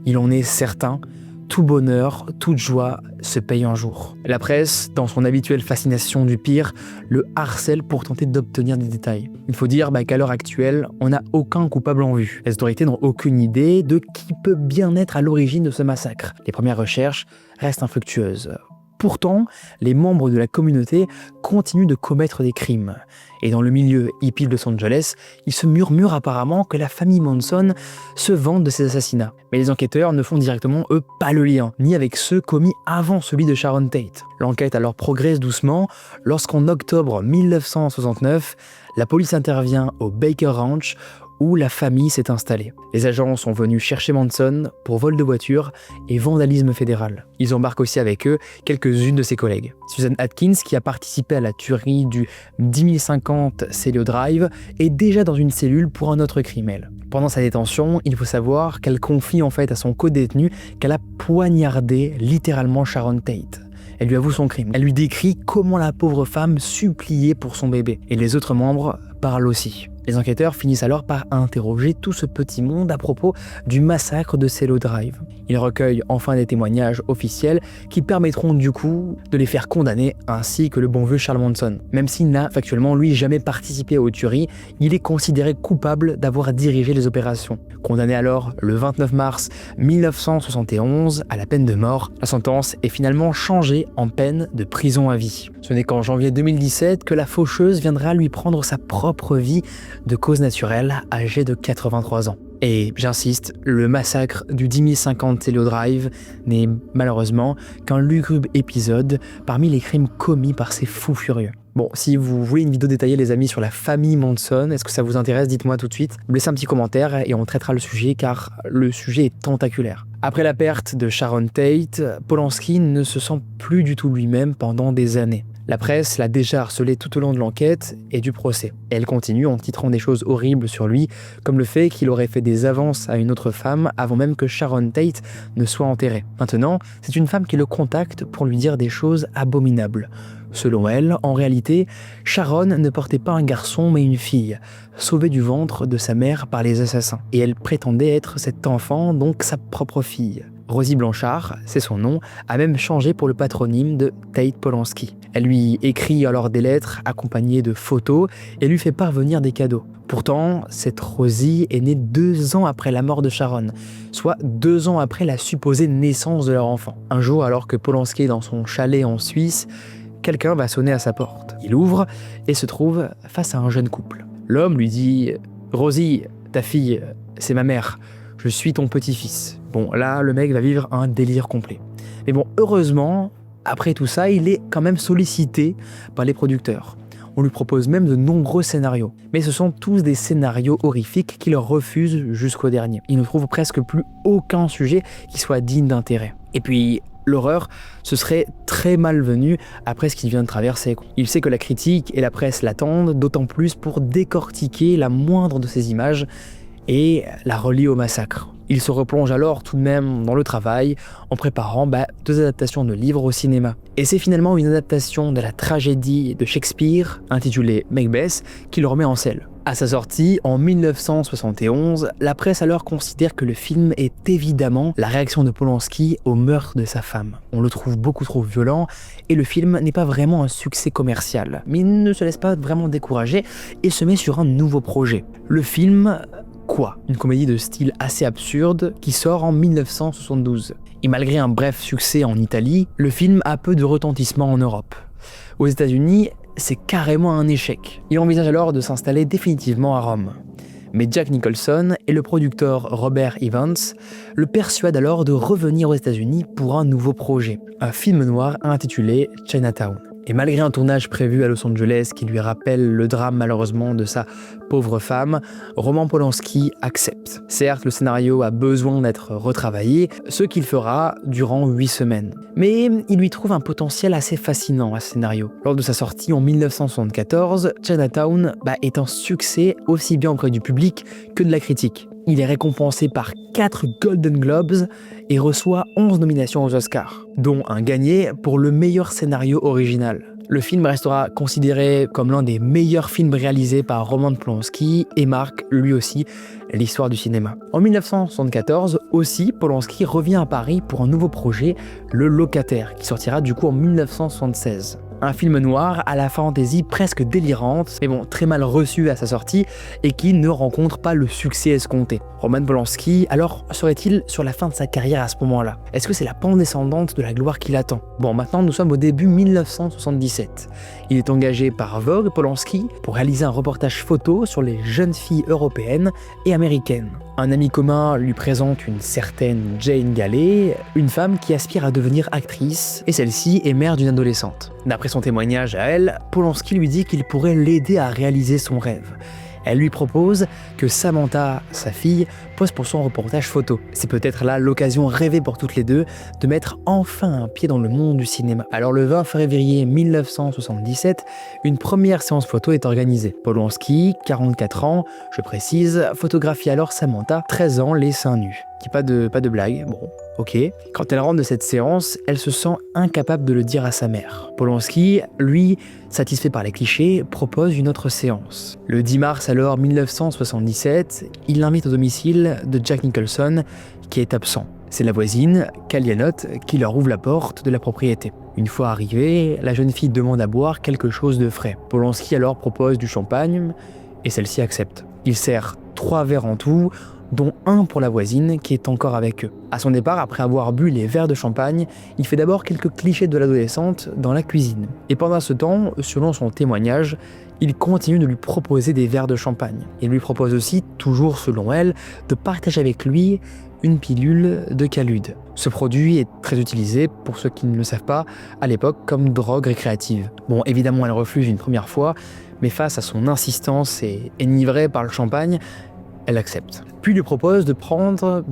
Il en est certain, tout bonheur, toute joie se paye un jour. La presse, dans son habituelle fascination du pire, le harcèle pour tenter d'obtenir des détails. Il faut dire qu'à l'heure actuelle, on n'a aucun coupable en vue. Les autorités n'ont aucune idée de qui peut bien être à l'origine de ce massacre. Les premières recherches restent infructueuses. Pourtant, les membres de la communauté continuent de commettre des crimes. Et dans le milieu hippie de Los Angeles, il se murmure apparemment que la famille Manson se vante de ces assassinats. Mais les enquêteurs ne font directement, eux, pas le lien, ni avec ceux commis avant celui de Sharon Tate. L'enquête alors progresse doucement lorsqu'en octobre 1969, la police intervient au Baker Ranch où la famille s'est installée. Les agents sont venus chercher Manson pour vol de voiture et vandalisme fédéral. Ils embarquent aussi avec eux quelques-unes de ses collègues. Susan Atkins, qui a participé à la tuerie du 10050 Celio Drive, est déjà dans une cellule pour un autre crime, elle. Pendant sa détention, il faut savoir qu'elle confie en fait à son co-détenu qu'elle a poignardé littéralement Sharon Tate. Elle lui avoue son crime. Elle lui décrit comment la pauvre femme suppliait pour son bébé. Et les autres membres parlent aussi. Les enquêteurs finissent alors par interroger tout ce petit monde à propos du massacre de Celio Drive. Ils recueillent enfin des témoignages officiels qui permettront du coup de les faire condamner, ainsi que le bon vieux Charles Manson. Même s'il n'a factuellement lui jamais participé aux tueries, il est considéré coupable d'avoir dirigé les opérations. Condamné alors le 29 mars 1971 à la peine de mort, la sentence est finalement changée en peine de prison à vie. Ce n'est qu'en janvier 2017 que la faucheuse viendra lui prendre sa propre vie de cause naturelle, âgée de 83 ans. Et j'insiste, le massacre du 10050 Celio Drive n'est malheureusement qu'un lugubre épisode parmi les crimes commis par ces fous furieux. Bon, si vous voulez une vidéo détaillée les amis sur la famille Manson, est-ce que ça vous intéresse? Dites-moi tout de suite. Laissez un petit commentaire et on traitera le sujet car le sujet est tentaculaire. Après la perte de Sharon Tate, Polanski ne se sent plus du tout lui-même pendant des années. La presse l'a déjà harcelé tout au long de l'enquête et du procès. Et elle continue en titrant des choses horribles sur lui, comme le fait qu'il aurait fait des avances à une autre femme avant même que Sharon Tate ne soit enterrée. Maintenant, c'est une femme qui le contacte pour lui dire des choses abominables. Selon elle, en réalité, Sharon ne portait pas un garçon mais une fille, sauvée du ventre de sa mère par les assassins. Et elle prétendait être cet enfant, donc sa propre fille. Rosie Blanchard, c'est son nom, a même changé pour le patronyme de Tate Polanski. Elle lui écrit alors des lettres accompagnées de photos et lui fait parvenir des cadeaux. Pourtant, cette Rosie est née 2 ans après la mort de Sharon, soit 2 ans après la supposée naissance de leur enfant. Un jour, alors que Polanski est dans son chalet en Suisse, quelqu'un va sonner à sa porte. Il ouvre et se trouve face à un jeune couple. L'homme lui dit « Rosie, ta fille, c'est ma mère. Je suis ton petit-fils. » Bon, là, le mec va vivre un délire complet. Mais bon, heureusement, après tout ça, il est quand même sollicité par les producteurs. On lui propose même de nombreux scénarios. Mais ce sont tous des scénarios horrifiques qu'il refuse jusqu'au dernier. Il ne trouve presque plus aucun sujet qui soit digne d'intérêt. Et puis, l'horreur, ce serait très malvenu après ce qu'il vient de traverser. Il sait que la critique et la presse l'attendent, d'autant plus pour décortiquer la moindre de ces images et la relier au massacre. Il se replonge alors tout de même dans le travail en préparant 2 adaptations de livres au cinéma. Et c'est finalement une adaptation de la tragédie de Shakespeare, intitulée Macbeth, qui le remet en selle. À sa sortie, en 1971, la presse alors considère que le film est évidemment la réaction de Polanski au meurtre de sa femme. On le trouve beaucoup trop violent et le film n'est pas vraiment un succès commercial. Mais il ne se laisse pas vraiment décourager et se met sur un nouveau projet. Le film Quoi ? Une comédie de style assez absurde qui sort en 1972. Et malgré un bref succès en Italie, le film a peu de retentissement en Europe. Aux États-Unis, c'est carrément un échec. Il envisage alors de s'installer définitivement à Rome. Mais Jack Nicholson et le producteur Robert Evans le persuadent alors de revenir aux États-Unis pour un nouveau projet, un film noir intitulé Chinatown. Et malgré un tournage prévu à Los Angeles qui lui rappelle le drame malheureusement de sa pauvre femme, Roman Polanski accepte. Certes, le scénario a besoin d'être retravaillé, ce qu'il fera durant 8 semaines. Mais il lui trouve un potentiel assez fascinant à ce scénario. Lors de sa sortie en 1974, Chinatown est un succès aussi bien auprès du public que de la critique. Il est récompensé par 4 Golden Globes et reçoit 11 nominations aux Oscars, dont un gagné pour le meilleur scénario original. Le film restera considéré comme l'un des meilleurs films réalisés par Roman Polanski et marque, lui aussi, l'histoire du cinéma. En 1974, aussi, Polanski revient à Paris pour un nouveau projet, Le Locataire, qui sortira du coup en 1976. Un film noir à la fantaisie presque délirante, mais très mal reçu à sa sortie et qui ne rencontre pas le succès escompté. Roman Polanski, alors, serait-il sur la fin de sa carrière à ce moment-là? Est-ce que c'est la pente descendante de la gloire qui l'attend? Maintenant, nous sommes au début 1977. Il est engagé par Vogue Polanski pour réaliser un reportage photo sur les jeunes filles européennes et américaines. Un ami commun lui présente une certaine Jane Galley, une femme qui aspire à devenir actrice, et celle-ci est mère d'une adolescente. D'après son témoignage à elle, Polanski lui dit qu'il pourrait l'aider à réaliser son rêve. Elle lui propose que Samantha, sa fille, pose pour son reportage photo. C'est peut-être là l'occasion rêvée pour toutes les deux de mettre enfin un pied dans le monde du cinéma. Alors le 20 février 1977, une première séance photo est organisée. Polanski, 44 ans, je précise, photographie alors Samantha, 13 ans, les seins nus. Pas de blague, ok. Quand elle rentre de cette séance, elle se sent incapable de le dire à sa mère. Polanski, lui, satisfait par les clichés, propose une autre séance. Le 10 mars alors 1977, il l'invite au domicile de Jack Nicholson, qui est absent. C'est la voisine, Calianotte, qui leur ouvre la porte de la propriété. Une fois arrivée, la jeune fille demande à boire quelque chose de frais. Polanski alors propose du champagne, et celle-ci accepte. Il sert 3 verres en tout, dont un pour la voisine qui est encore avec eux. À son départ, après avoir bu les verres de champagne, il fait d'abord quelques clichés de l'adolescente dans la cuisine. Et pendant ce temps, selon son témoignage, il continue de lui proposer des verres de champagne. Il lui propose aussi, toujours selon elle, de partager avec lui une pilule de Calude. Ce produit est très utilisé, pour ceux qui ne le savent pas, à l'époque comme drogue récréative. Évidemment, elle refuse une première fois, mais face à son insistance et enivrée par le champagne, elle accepte. Puis lui propose de prendre,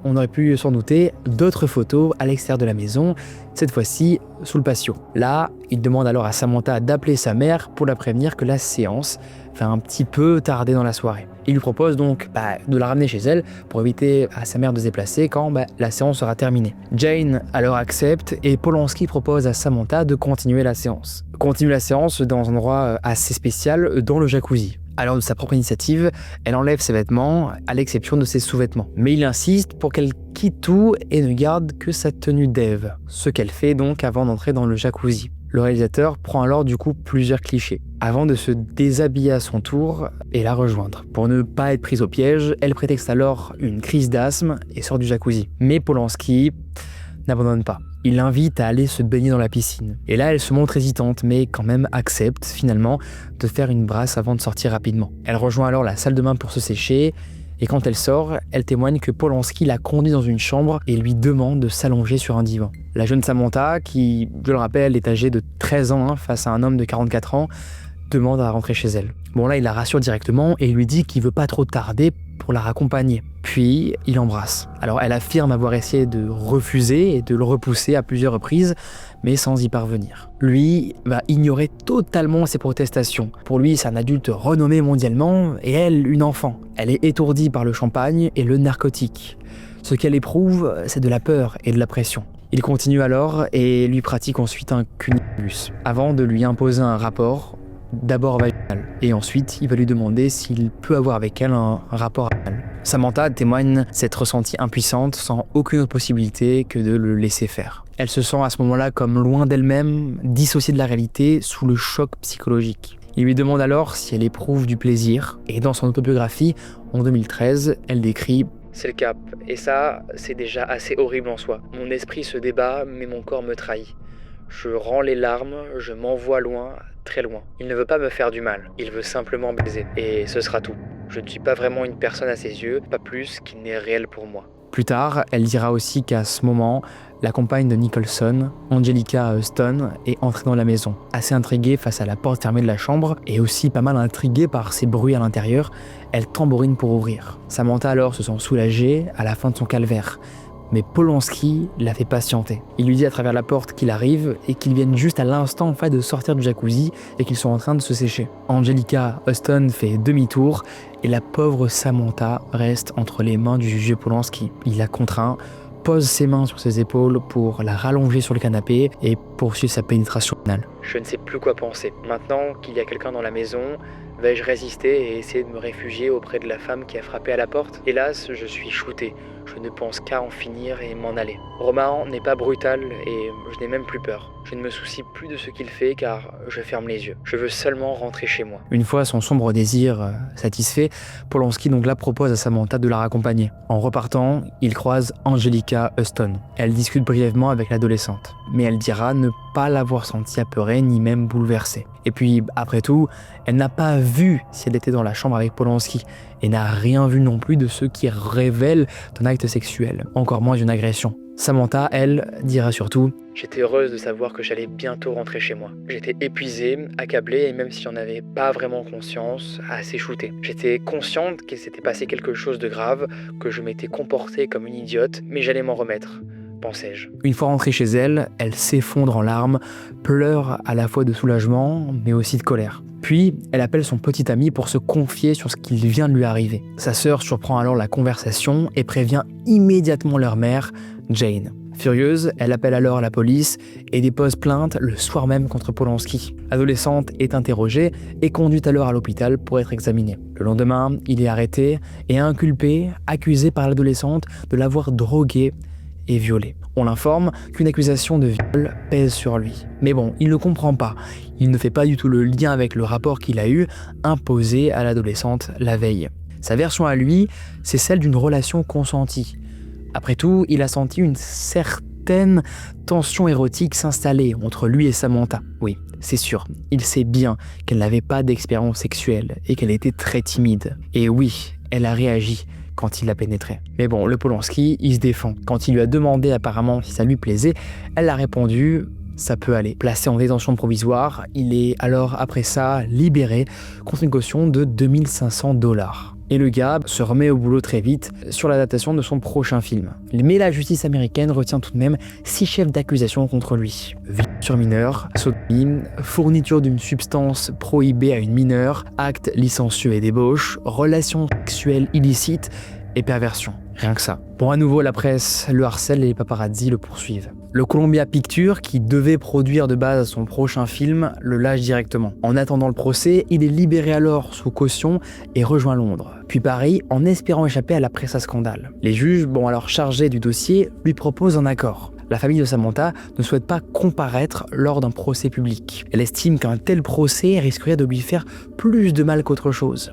on aurait pu s'en douter, d'autres photos à l'extérieur de la maison, cette fois-ci sous le patio. Là, il demande alors à Samantha d'appeler sa mère pour la prévenir que la séance va un petit peu tarder dans la soirée. Il lui propose donc de la ramener chez elle pour éviter à sa mère de se déplacer quand la séance sera terminée. Jane alors accepte et Polanski propose à Samantha de continuer la séance. Continue la séance dans un endroit assez spécial, dans le jacuzzi. Alors de sa propre initiative, elle enlève ses vêtements, à l'exception de ses sous-vêtements. Mais il insiste pour qu'elle quitte tout et ne garde que sa tenue d'Ève, ce qu'elle fait donc avant d'entrer dans le jacuzzi. Le réalisateur prend alors du coup plusieurs clichés, avant de se déshabiller à son tour et la rejoindre. Pour ne pas être prise au piège, elle prétexte alors une crise d'asthme et sort du jacuzzi. Mais Polanski n'abandonne pas. Il l'invite à aller se baigner dans la piscine. Et là, elle se montre hésitante, mais quand même accepte finalement de faire une brasse avant de sortir rapidement. Elle rejoint alors la salle de bain pour se sécher, et quand elle sort, elle témoigne que Polanski la conduit dans une chambre et lui demande de s'allonger sur un divan. La jeune Samantha, qui, je le rappelle, est âgée de 13 ans face à un homme de 44 ans, demande à rentrer chez elle. Là, il la rassure directement et lui dit qu'il veut pas trop tarder pour la raccompagner. Puis, il l'embrasse. Alors, elle affirme avoir essayé de refuser et de le repousser à plusieurs reprises, mais sans y parvenir. Lui va ignorer totalement ses protestations. Pour lui, c'est un adulte renommé mondialement, et elle, une enfant. Elle est étourdie par le champagne et le narcotique. Ce qu'elle éprouve, c'est de la peur et de la pression. Il continue alors et lui pratique ensuite un cunnilingus, avant de lui imposer un rapport, d'abord vaginal, et ensuite il va lui demander s'il peut avoir avec elle un rapport anal. Samantha témoigne s'être ressentie impuissante sans aucune autre possibilité que de le laisser faire. Elle se sent à ce moment-là comme loin d'elle-même, dissociée de la réalité, sous le choc psychologique. Il lui demande alors si elle éprouve du plaisir, et dans son autobiographie, en 2013, elle décrit « C'est le cap, et ça, c'est déjà assez horrible en soi. Mon esprit se débat, mais mon corps me trahit. Je rends les larmes, je m'envoie loin, très loin. Il ne veut pas me faire du mal, il veut simplement baiser. Et ce sera tout. Je ne suis pas vraiment une personne à ses yeux, pas plus qu'il n'est réel pour moi. » Plus tard, elle dira aussi qu'à ce moment, la compagne de Nicholson, Angelica Huston, est entrée dans la maison. Assez intriguée face à la porte fermée de la chambre, et aussi pas mal intriguée par ces bruits à l'intérieur, elle tambourine pour ouvrir. Samantha alors se sent soulagée à la fin de son calvaire. Mais Polanski la fait patienter. Il lui dit à travers la porte qu'il arrive et qu'ils viennent juste à l'instant en fait de sortir du jacuzzi et qu'ils sont en train de se sécher. Angelica Huston fait demi-tour et la pauvre Samantha reste entre les mains du juge Polanski. Il la contraint, pose ses mains sur ses épaules pour la rallonger sur le canapé et poursuit sa pénétration anale. Je ne sais plus quoi penser. Maintenant qu'il y a quelqu'un dans la maison, vais-je résister et essayer de me réfugier auprès de la femme qui a frappé à la porte? Hélas, je suis shooté. Je ne pense qu'à en finir et m'en aller. Romain n'est pas brutal et je n'ai même plus peur. Je ne me soucie plus de ce qu'il fait car je ferme les yeux. Je veux seulement rentrer chez moi. Une fois son sombre désir satisfait, Polanski donc là propose à Samantha de la raccompagner. En repartant, il croise Angelica Huston. Elle discute brièvement avec l'adolescente, mais elle dira ne pas l'avoir sentie apeurée ni même bouleversée. Et puis, après tout, elle n'a pas vu si elle était dans la chambre avec Polanski et n'a rien vu non plus de ce qui révèle d'un acte sexuel, encore moins d'une agression. Samantha, elle, dira surtout « J'étais heureuse de savoir que j'allais bientôt rentrer chez moi. J'étais épuisée, accablée et même si j'en avais pas vraiment conscience, assez shootée. J'étais consciente qu'il s'était passé quelque chose de grave, que je m'étais comportée comme une idiote, mais j'allais m'en remettre. » Pensais-je. Une fois rentrée chez elle, elle s'effondre en larmes, pleure à la fois de soulagement, mais aussi de colère. Puis, elle appelle son petit ami pour se confier sur ce qui vient de lui arriver. Sa sœur surprend alors la conversation et prévient immédiatement leur mère, Jane. Furieuse, elle appelle alors la police et dépose plainte le soir même contre Polanski. L'adolescente est interrogée et conduite alors à l'hôpital pour être examinée. Le lendemain, il est arrêté et inculpé, accusé par l'adolescente de l'avoir droguée et violée. On l'informe qu'une accusation de viol pèse sur lui. Mais bon, il ne comprend pas. Il ne fait pas du tout le lien avec le rapport qu'il a eu imposé à l'adolescente la veille. Sa version à lui, c'est celle d'une relation consentie. Après tout, il a senti une certaine tension érotique s'installer entre lui et Samantha. Oui, c'est sûr, il sait bien qu'elle n'avait pas d'expérience sexuelle et qu'elle était très timide. Et oui, elle a réagi quand il l'a pénétrée. Mais bon, le Polanski, il se défend. Quand il lui a demandé apparemment si ça lui plaisait, elle a répondu « ça peut aller ». Placé en détention provisoire, il est alors après ça libéré contre une caution de 2500 $. Et le gars se remet au boulot très vite sur l'adaptation de son prochain film. Mais la justice américaine retient tout de même 6 chefs d'accusation contre lui. Viol sur mineur, sodomie, fourniture d'une substance prohibée à une mineure, acte licencieux et débauche, relations sexuelles illicites et perversion. Rien que ça. Bon, à nouveau, la presse le harcèle et les paparazzi le poursuivent. Le Columbia Pictures, qui devait produire de base son prochain film, le lâche directement. En attendant le procès, il est libéré alors sous caution et rejoint Londres, puis Paris, en espérant échapper à la presse à scandale. Les juges, alors chargés du dossier, lui proposent un accord. La famille de Samantha ne souhaite pas comparaître lors d'un procès public. Elle estime qu'un tel procès risquerait de lui faire plus de mal qu'autre chose.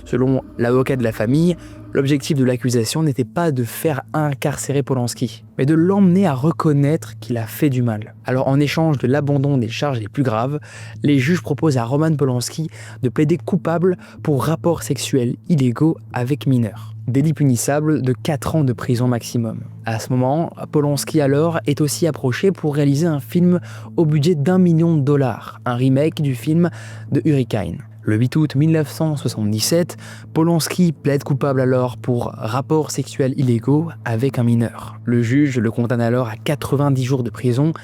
Selon l'avocat de la famille, l'objectif de l'accusation n'était pas de faire incarcérer Polanski, mais de l'emmener à reconnaître qu'il a fait du mal. Alors en échange de l'abandon des charges les plus graves, les juges proposent à Roman Polanski de plaider coupable pour rapports sexuels illégaux avec mineurs. Délit punissable de 4 ans de prison maximum. À ce moment, Polanski alors est aussi approché pour réaliser un film au budget d'1 million de $, un remake du film de Hurricane. Le 8 août 1977, Polanski plaide coupable alors pour rapports sexuels illégaux avec un mineur. Le juge le condamne alors à 90 jours de prison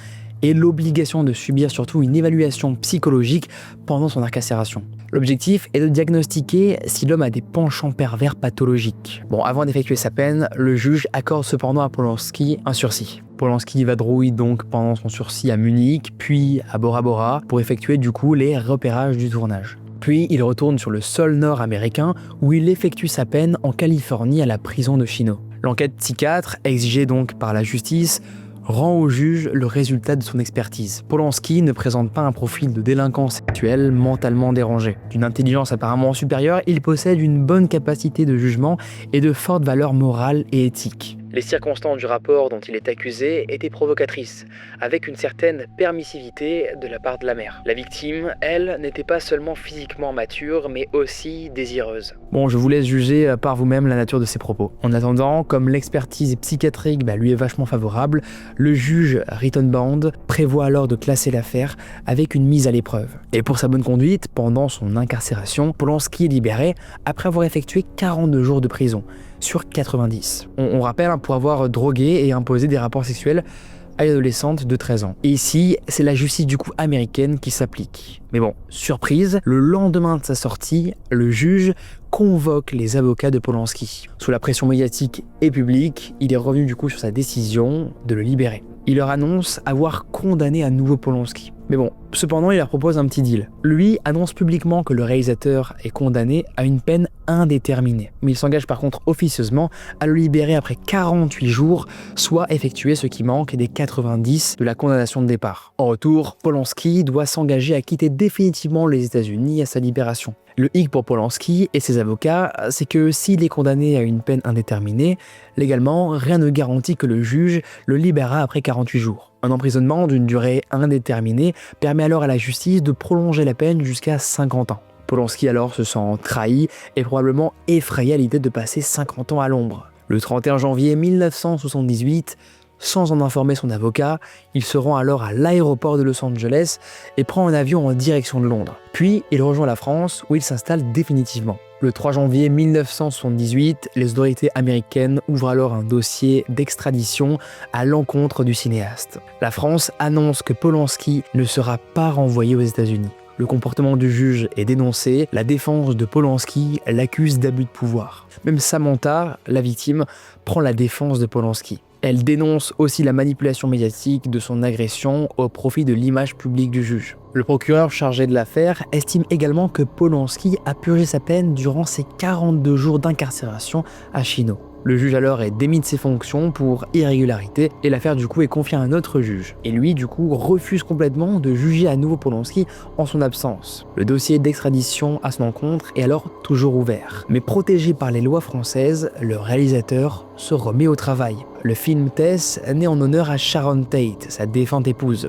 et l'obligation de subir surtout une évaluation psychologique pendant son incarcération. L'objectif est de diagnostiquer si l'homme a des penchants pervers pathologiques. Avant d'effectuer sa peine, le juge accorde cependant à Polanski un sursis. Polanski vadrouille donc pendant son sursis à Munich, puis à Bora Bora, pour effectuer du coup les repérages du tournage. Puis il retourne sur le sol nord-américain où il effectue sa peine en Californie à la prison de Chino. L'enquête psychiatre, exigée donc par la justice, rend au juge le résultat de son expertise. Polanski ne présente pas un profil de délinquant sexuel mentalement dérangé. D'une intelligence apparemment supérieure, il possède une bonne capacité de jugement et de fortes valeurs morales et éthiques. Les circonstances du rapport dont il est accusé étaient provocatrices, avec une certaine permissivité de la part de la mère. La victime, elle, n'était pas seulement physiquement mature, mais aussi désireuse. Bon, je vous laisse juger par vous-même la nature de ses propos. En attendant, comme l'expertise psychiatrique lui est vachement favorable, le juge Rittenband prévoit alors de classer l'affaire avec une mise à l'épreuve. Et pour sa bonne conduite, pendant son incarcération, Polanski est libéré après avoir effectué 42 jours de prison sur 90. On rappelle, pour avoir drogué et imposé des rapports sexuels à une adolescente de 13 ans. Et ici, c'est la justice du coup américaine qui s'applique. Mais bon, surprise, le lendemain de sa sortie, le juge convoque les avocats de Polanski. Sous la pression médiatique et publique, il est revenu du coup sur sa décision de le libérer. Il leur annonce avoir condamné à nouveau Polanski. Mais bon, cependant, il leur propose un petit deal. Lui annonce publiquement que le réalisateur est condamné à une peine indéterminée. Mais il s'engage par contre officieusement à le libérer après 48 jours, soit effectuer ce qui manque des 90 de la condamnation de départ. En retour, Polanski doit s'engager à quitter définitivement les États-Unis à sa libération. Le hic pour Polanski et ses avocats, c'est que s'il est condamné à une peine indéterminée, légalement, rien ne garantit que le juge le libérera après 48 jours. Un emprisonnement d'une durée indéterminée permet alors à la justice de prolonger la peine jusqu'à 50 ans. Polanski alors se sent trahi et probablement effrayé à l'idée de passer 50 ans à l'ombre. Le 31 janvier 1978, sans en informer son avocat, il se rend alors à l'aéroport de Los Angeles et prend un avion en direction de Londres. Puis il rejoint la France où il s'installe définitivement. Le 3 janvier 1978, les autorités américaines ouvrent alors un dossier d'extradition à l'encontre du cinéaste. La France annonce que Polanski ne sera pas renvoyé aux États-Unis. Le comportement du juge est dénoncé, la défense de Polanski l'accuse d'abus de pouvoir. Même Samantha, la victime, prend la défense de Polanski. Elle dénonce aussi la manipulation médiatique de son agression au profit de l'image publique du juge. Le procureur chargé de l'affaire estime également que Polanski a purgé sa peine durant ses 42 jours d'incarcération à Chino. Le juge alors est démis de ses fonctions pour irrégularité et l'affaire du coup est confiée à un autre juge. Et lui du coup refuse complètement de juger à nouveau Polanski en son absence. Le dossier d'extradition à son encontre est alors toujours ouvert. Mais protégé par les lois françaises, le réalisateur se remet au travail. Le film Tess naît en honneur à Sharon Tate, sa défunte épouse.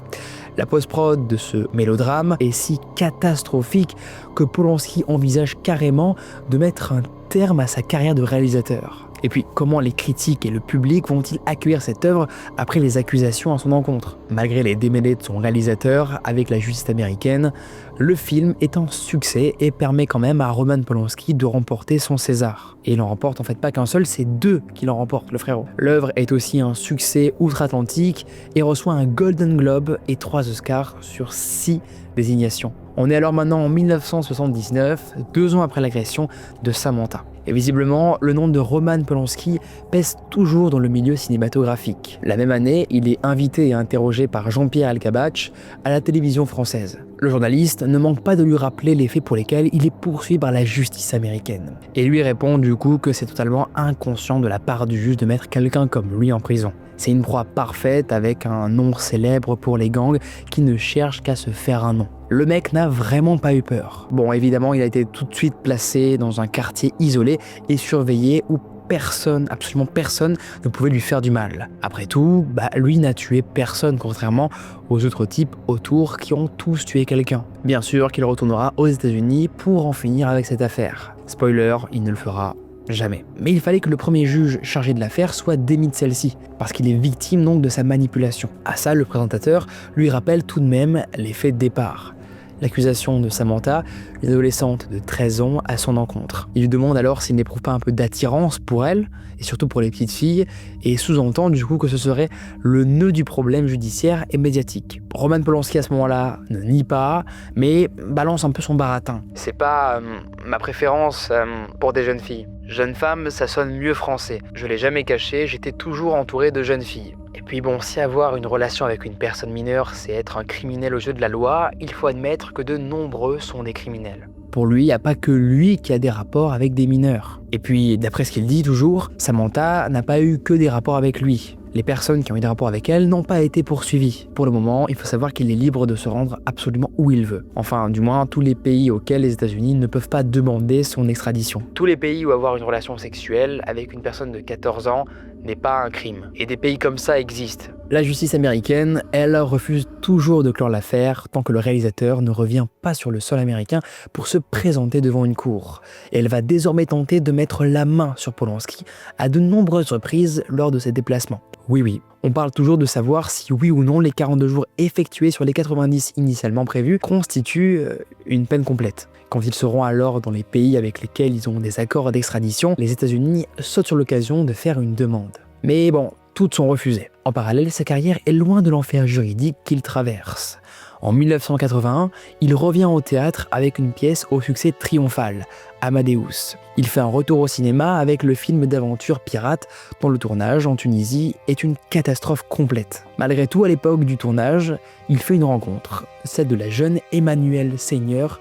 La post-prod de ce mélodrame est si catastrophique que Polanski envisage carrément de mettre un terme à sa carrière de réalisateur. Et puis, comment les critiques et le public vont-ils accueillir cette œuvre après les accusations à son encontre? Malgré les démêlés de son réalisateur avec la justice américaine, le film est un succès et permet quand même à Roman Polanski de remporter son César. Et il en remporte en fait pas qu'un seul, c'est 2 qu'il en remporte, le frérot. L'œuvre est aussi un succès outre-Atlantique et reçoit un Golden Globe et 3 Oscars sur 6 désignations. On est alors maintenant en 1979, 2 ans après l'agression de Samantha. Et visiblement, le nom de Roman Polanski pèse toujours dans le milieu cinématographique. La même année, il est invité et interrogé par Jean-Pierre Elkabbach à la télévision française. Le journaliste ne manque pas de lui rappeler les faits pour lesquels il est poursuivi par la justice américaine. Et lui répond du coup que c'est totalement inconscient de la part du juge de mettre quelqu'un comme lui en prison. C'est une proie parfaite avec un nom célèbre pour les gangs qui ne cherchent qu'à se faire un nom. Le mec n'a vraiment pas eu peur. Bon, évidemment, il a été tout de suite placé dans un quartier isolé et surveillé où personne, absolument personne, ne pouvait lui faire du mal. Après tout, lui n'a tué personne, contrairement aux autres types autour qui ont tous tué quelqu'un. Bien sûr qu'il retournera aux États-Unis pour en finir avec cette affaire. Spoiler, il ne le fera jamais. Mais il fallait que le premier juge chargé de l'affaire soit démis de celle-ci, parce qu'il est victime donc de sa manipulation. À ça, le présentateur lui rappelle tout de même les faits de départ. L'accusation de Samantha, une adolescente de 13 ans, à son encontre. Il lui demande alors s'il n'éprouve pas un peu d'attirance pour elle, et surtout pour les petites filles, et sous-entend du coup que ce serait le nœud du problème judiciaire et médiatique. Roman Polanski à ce moment-là ne nie pas, mais balance un peu son baratin. C'est pas ma préférence pour des jeunes filles. Jeune femme, ça sonne mieux français. Je l'ai jamais caché, j'étais toujours entouré de jeunes filles. Et puis bon, si avoir une relation avec une personne mineure, c'est être un criminel aux yeux de la loi, il faut admettre que de nombreux sont des criminels. Pour lui, il n'y a pas que lui qui a des rapports avec des mineurs. Et puis, d'après ce qu'il dit toujours, Samantha n'a pas eu que des rapports avec lui. Les personnes qui ont eu des rapports avec elle n'ont pas été poursuivies. Pour le moment, il faut savoir qu'il est libre de se rendre absolument où il veut. Enfin, du moins, tous les pays auxquels les États-Unis ne peuvent pas demander son extradition. Tous les pays où avoir une relation sexuelle avec une personne de 14 ans, n'est pas un crime. Et des pays comme ça existent. La justice américaine, elle, refuse toujours de clore l'affaire tant que le réalisateur ne revient pas sur le sol américain pour se présenter devant une cour. Et elle va désormais tenter de mettre la main sur Polanski à de nombreuses reprises lors de ses déplacements. Oui, on parle toujours de savoir si oui ou non les 42 jours effectués sur les 90 initialement prévus constituent une peine complète. Quand ils seront alors dans les pays avec lesquels ils ont des accords d'extradition, les États-Unis sautent sur l'occasion de faire une demande. Mais bon, toutes sont refusées. En parallèle, sa carrière est loin de l'enfer juridique qu'il traverse. En 1981, il revient au théâtre avec une pièce au succès triomphal, Amadeus. Il fait un retour au cinéma avec le film d'aventure pirate dont le tournage en Tunisie est une catastrophe complète. Malgré tout, à l'époque du tournage, il fait une rencontre, celle de la jeune Emmanuelle Seigneur,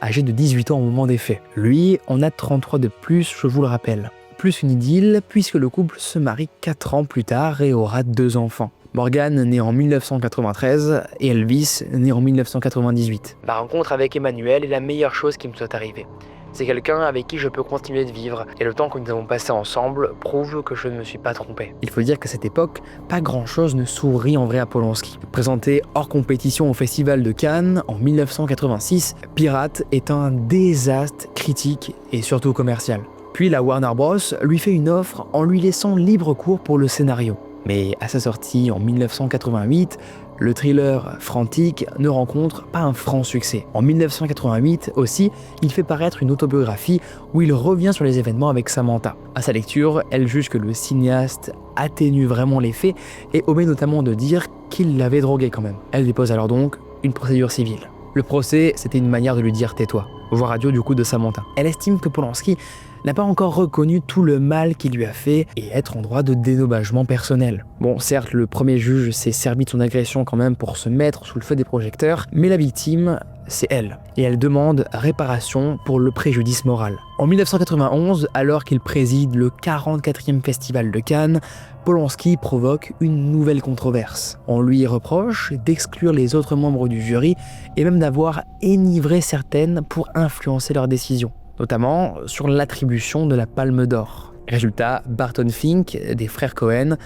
âgée de 18 ans au moment des faits. Lui en a 33 de plus, je vous le rappelle. Plus une idylle, puisque le couple se marie 4 ans plus tard et aura 2 enfants. Morgan né en 1993 et Elvis né en 1998. Ma rencontre avec Emmanuel est la meilleure chose qui me soit arrivée. C'est quelqu'un avec qui je peux continuer de vivre, et le temps que nous avons passé ensemble prouve que je ne me suis pas trompé. Il faut dire qu'à cette époque, pas grand chose ne sourit en vrai à Polanski. Présenté hors compétition au Festival de Cannes en 1986, Pirate est un désastre critique et surtout commercial. Puis la Warner Bros. Lui fait une offre en lui laissant libre cours pour le scénario. Mais à sa sortie en 1988, le thriller Frantic ne rencontre pas un franc succès. En 1988 aussi, il fait paraître une autobiographie où il revient sur les événements avec Samantha. À sa lecture, elle juge que le cinéaste atténue vraiment les faits et omet notamment de dire qu'il l'avait drogué quand même. Elle dépose alors donc une procédure civile. Le procès, c'était une manière de lui dire tais-toi. Voix radio du coup de Samantha. Elle estime que Polanski n'a pas encore reconnu tout le mal qu'il lui a fait et être en droit de dédommagement personnel. Bon, certes, le premier juge s'est servi de son agression quand même pour se mettre sous le feu des projecteurs, mais la victime, c'est elle. Et elle demande réparation pour le préjudice moral. En 1991, alors qu'il préside le 44e Festival de Cannes, Polanski provoque une nouvelle controverse. On lui reproche d'exclure les autres membres du jury et même d'avoir enivré certaines pour influencer leurs décisions, notamment sur l'attribution de la Palme d'Or. Résultat, Barton Fink, des frères Cohen,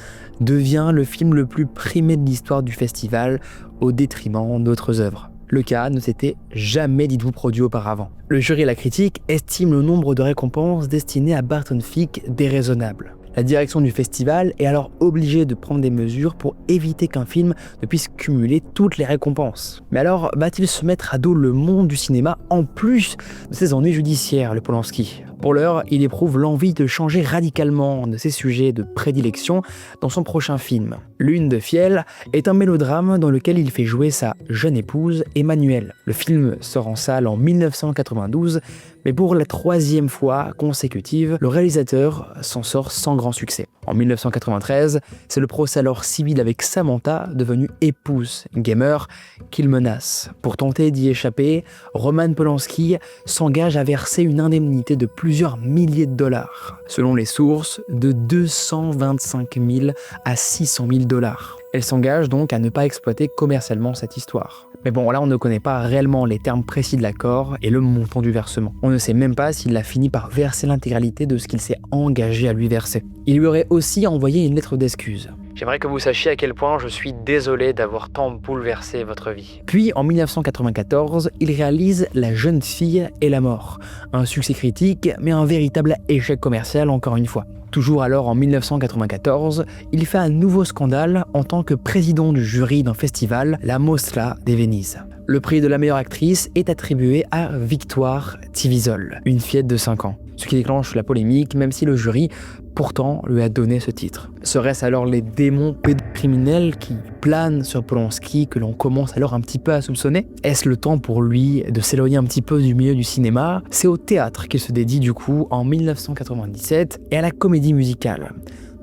devient le film le plus primé de l'histoire du festival au détriment d'autres œuvres. Le cas ne s'était jamais, dites-vous, produit auparavant. Le jury et la critique estiment le nombre de récompenses destinées à Barton Fink déraisonnable. La direction du festival est alors obligée de prendre des mesures pour éviter qu'un film ne puisse cumuler toutes les récompenses. Mais alors, va-t-il se mettre à dos le monde du cinéma en plus de ses ennuis judiciaires, le Polanski ? Pour l'heure, il éprouve l'envie de changer radicalement de ses sujets de prédilection dans son prochain film. Lune de Fiel est un mélodrame dans lequel il fait jouer sa jeune épouse, Emmanuelle. Le film sort en salle en 1992, mais pour la 3e fois consécutive, le réalisateur s'en sort sans grand succès. En 1993, c'est le procès alors civil avec Samantha, devenue épouse gamer, qu'il menace. Pour tenter d'y échapper, Roman Polanski s'engage à verser une indemnité de plusieurs milliers de dollars. Selon les sources, de 225 000 à 600 000 dollars. Elle s'engage donc à ne pas exploiter commercialement cette histoire. Mais bon, là on ne connaît pas réellement les termes précis de l'accord et le montant du versement. On ne sait même pas s'il a fini par verser l'intégralité de ce qu'il s'est engagé à lui verser. Il lui aurait aussi envoyé une lettre d'excuse. J'aimerais que vous sachiez à quel point je suis désolé d'avoir tant bouleversé votre vie. Puis en 1994, il réalise La jeune fille et la mort. Un succès critique, mais un véritable échec commercial encore une fois. Toujours alors en 1994, il fait un nouveau scandale en tant que président du jury d'un festival, la Mostra di Venise. Le prix de la meilleure actrice est attribué à Victoire Tivisol, une fillette de 5 ans. Ce qui déclenche la polémique, même si le jury, pourtant, lui a donné ce titre. Serait-ce alors les démons pédocriminels qui planent sur Polanski que l'on commence alors un petit peu à soupçonner ? Est-ce le temps pour lui de s'éloigner un petit peu du milieu du cinéma ? C'est au théâtre qu'il se dédie du coup en 1997 et à la comédie musicale.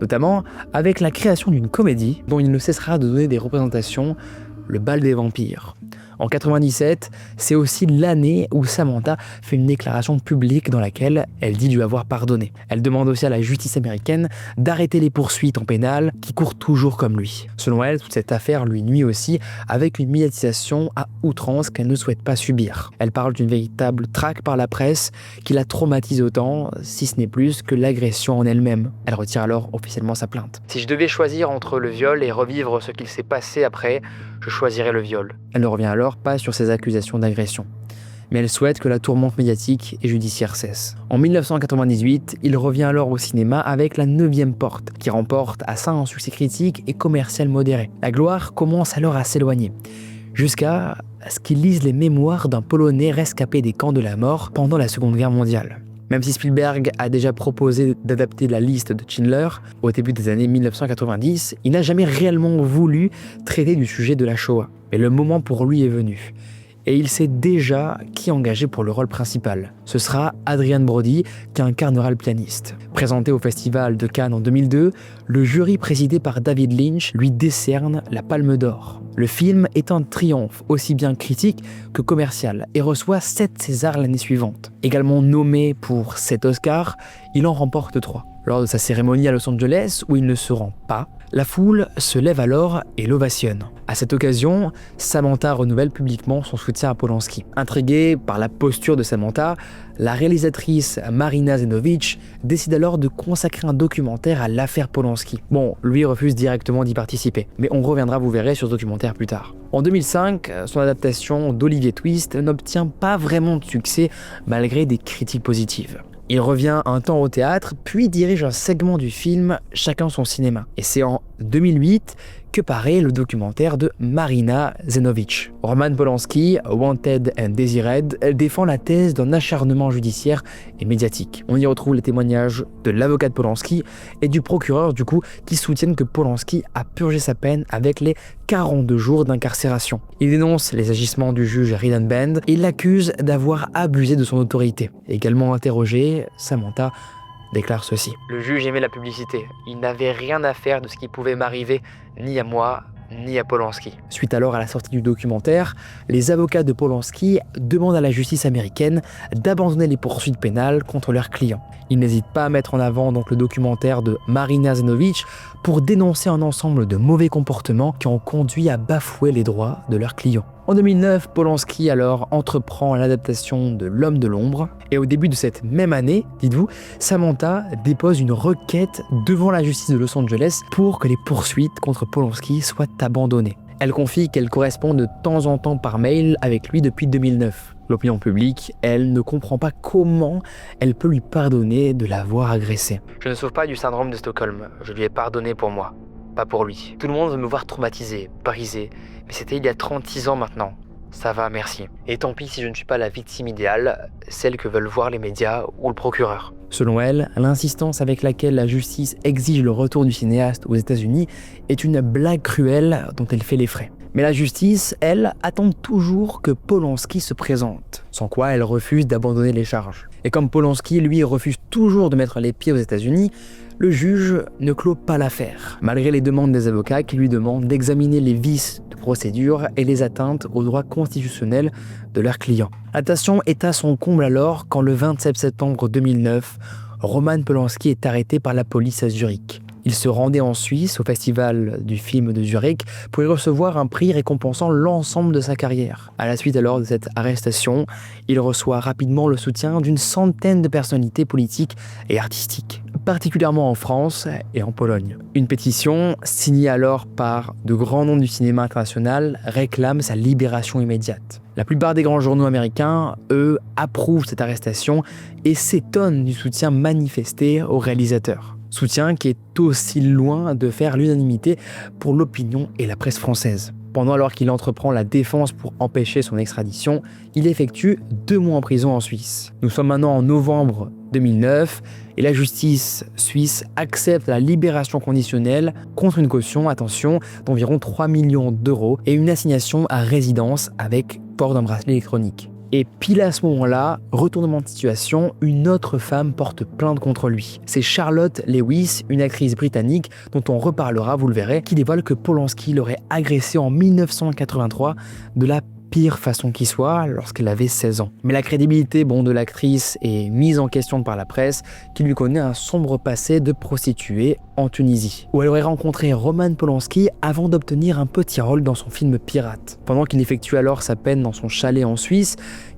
Notamment avec la création d'une comédie dont il ne cessera de donner des représentations, Le Bal des Vampires. En 97, c'est aussi l'année où Samantha fait une déclaration publique dans laquelle elle dit lui avoir pardonné. Elle demande aussi à la justice américaine d'arrêter les poursuites en pénal qui courent toujours comme lui. Selon elle, toute cette affaire lui nuit aussi avec une médiatisation à outrance qu'elle ne souhaite pas subir. Elle parle d'une véritable traque par la presse qui la traumatise autant, si ce n'est plus, que l'agression en elle-même. Elle retire alors officiellement sa plainte. Si je devais choisir entre le viol et revivre ce qu'il s'est passé après, je choisirais le viol. Elle ne revient alors pas sur ses accusations d'agression. Mais elle souhaite que la tourmente médiatique et judiciaire cesse. En 1998, il revient alors au cinéma avec La 9e porte, qui remporte à ça un succès critique et commercial modéré. La gloire commence alors à s'éloigner, jusqu'à ce qu'il lise les mémoires d'un Polonais rescapé des camps de la mort pendant la Seconde Guerre mondiale. Même si Spielberg a déjà proposé d'adapter la liste de Schindler au début des années 1990, il n'a jamais réellement voulu traiter du sujet de la Shoah. Mais le moment pour lui est venu. Et il sait déjà qui engager pour le rôle principal. Ce sera Adrien Brody, qui incarnera le pianiste. Présenté au Festival de Cannes en 2002, le jury présidé par David Lynch lui décerne la Palme d'Or. Le film est un triomphe aussi bien critique que commercial et reçoit 7 Césars l'année suivante. Également nommé pour 7 Oscars, il en remporte 3. Lors de sa cérémonie à Los Angeles, où il ne se rend pas, la foule se lève alors et l'ovationne. À cette occasion, Samantha renouvelle publiquement son soutien à Polanski. Intriguée par la posture de Samantha, la réalisatrice Marina Zenovich décide alors de consacrer un documentaire à l'affaire Polanski. Bon, lui refuse directement d'y participer, mais on reviendra, vous verrez, sur ce documentaire plus tard. En 2005, son adaptation d'Olivier Twist n'obtient pas vraiment de succès malgré des critiques positives. Il revient un temps au théâtre, puis dirige un segment du film Chacun son cinéma. Et c'est en 2008 que paraît le documentaire de Marina Zenovich. Roman Polanski, Wanted and Desired, elle défend la thèse d'un acharnement judiciaire et médiatique. On y retrouve les témoignages de l'avocat de Polanski et du procureur qui soutiennent que Polanski a purgé sa peine avec les 42 jours d'incarcération. Il dénonce les agissements du juge Rhiannon Bend et l'accuse d'avoir abusé de son autorité. Également interrogée, Samantha déclare ceci. Le juge aimait la publicité. Il n'avait rien à faire de ce qui pouvait m'arriver, ni à moi, ni à Polanski. Suite alors à la sortie du documentaire, les avocats de Polanski demandent à la justice américaine d'abandonner les poursuites pénales contre leurs clients. Ils n'hésitent pas à mettre en avant donc le documentaire de Marina Zenovich pour dénoncer un ensemble de mauvais comportements qui ont conduit à bafouer les droits de leurs clients. En 2009, Polanski alors entreprend l'adaptation de L'Homme de l'Ombre et au début de cette même année, dites-vous, Samantha dépose une requête devant la justice de Los Angeles pour que les poursuites contre Polanski soient abandonnées. Elle confie qu'elle correspond de temps en temps par mail avec lui depuis 2009. L'opinion publique, elle, ne comprend pas comment elle peut lui pardonner de l'avoir agressé. Je ne souffre pas du syndrome de Stockholm, je lui ai pardonné pour moi, pas pour lui. Tout le monde veut me voir traumatisé, brisé, mais c'était il y a 36 ans maintenant. Ça va, merci. Et tant pis si je ne suis pas la victime idéale, celle que veulent voir les médias ou le procureur. Selon elle, l'insistance avec laquelle la justice exige le retour du cinéaste aux États-Unis est une blague cruelle dont elle fait les frais. Mais la justice, elle, attend toujours que Polanski se présente, sans quoi elle refuse d'abandonner les charges. Et comme Polanski, lui, refuse toujours de mettre les pieds aux États-Unis, le juge ne clôt pas l'affaire, malgré les demandes des avocats qui lui demandent d'examiner les vices de procédure et les atteintes aux droits constitutionnels de leurs clients. La tension est à son comble alors quand le 27 septembre 2009, Roman Polanski est arrêté par la police à Zurich. Il se rendait en Suisse au festival du film de Zurich pour y recevoir un prix récompensant l'ensemble de sa carrière. À la suite alors de cette arrestation, il reçoit rapidement le soutien d'une centaine de personnalités politiques et artistiques, particulièrement en France et en Pologne. Une pétition, signée alors par de grands noms du cinéma international, réclame sa libération immédiate. La plupart des grands journaux américains, eux, approuvent cette arrestation et s'étonnent du soutien manifesté au réalisateur. Soutien qui est aussi loin de faire l'unanimité pour l'opinion et la presse française. Pendant alors qu'il entreprend la défense pour empêcher son extradition, il effectue 2 mois en prison en Suisse. Nous sommes maintenant en novembre 2009 et la justice suisse accepte la libération conditionnelle contre une caution, attention, d'environ 3 millions d'euros et une assignation à résidence avec port d'un bracelet électronique. Et pile à ce moment-là, retournement de situation, une autre femme porte plainte contre lui. C'est Charlotte Lewis, une actrice britannique dont on reparlera, vous le verrez, qui dévoile que Polanski l'aurait agressée en 1983 de la pire façon qui soit lorsqu'elle avait 16 ans. Mais la crédibilité de l'actrice est mise en question par la presse qui lui connaît un sombre passé de prostituée en Tunisie, où elle aurait rencontré Roman Polanski avant d'obtenir un petit rôle dans son film Pirate. Pendant qu'il effectue alors sa peine dans son chalet en Suisse,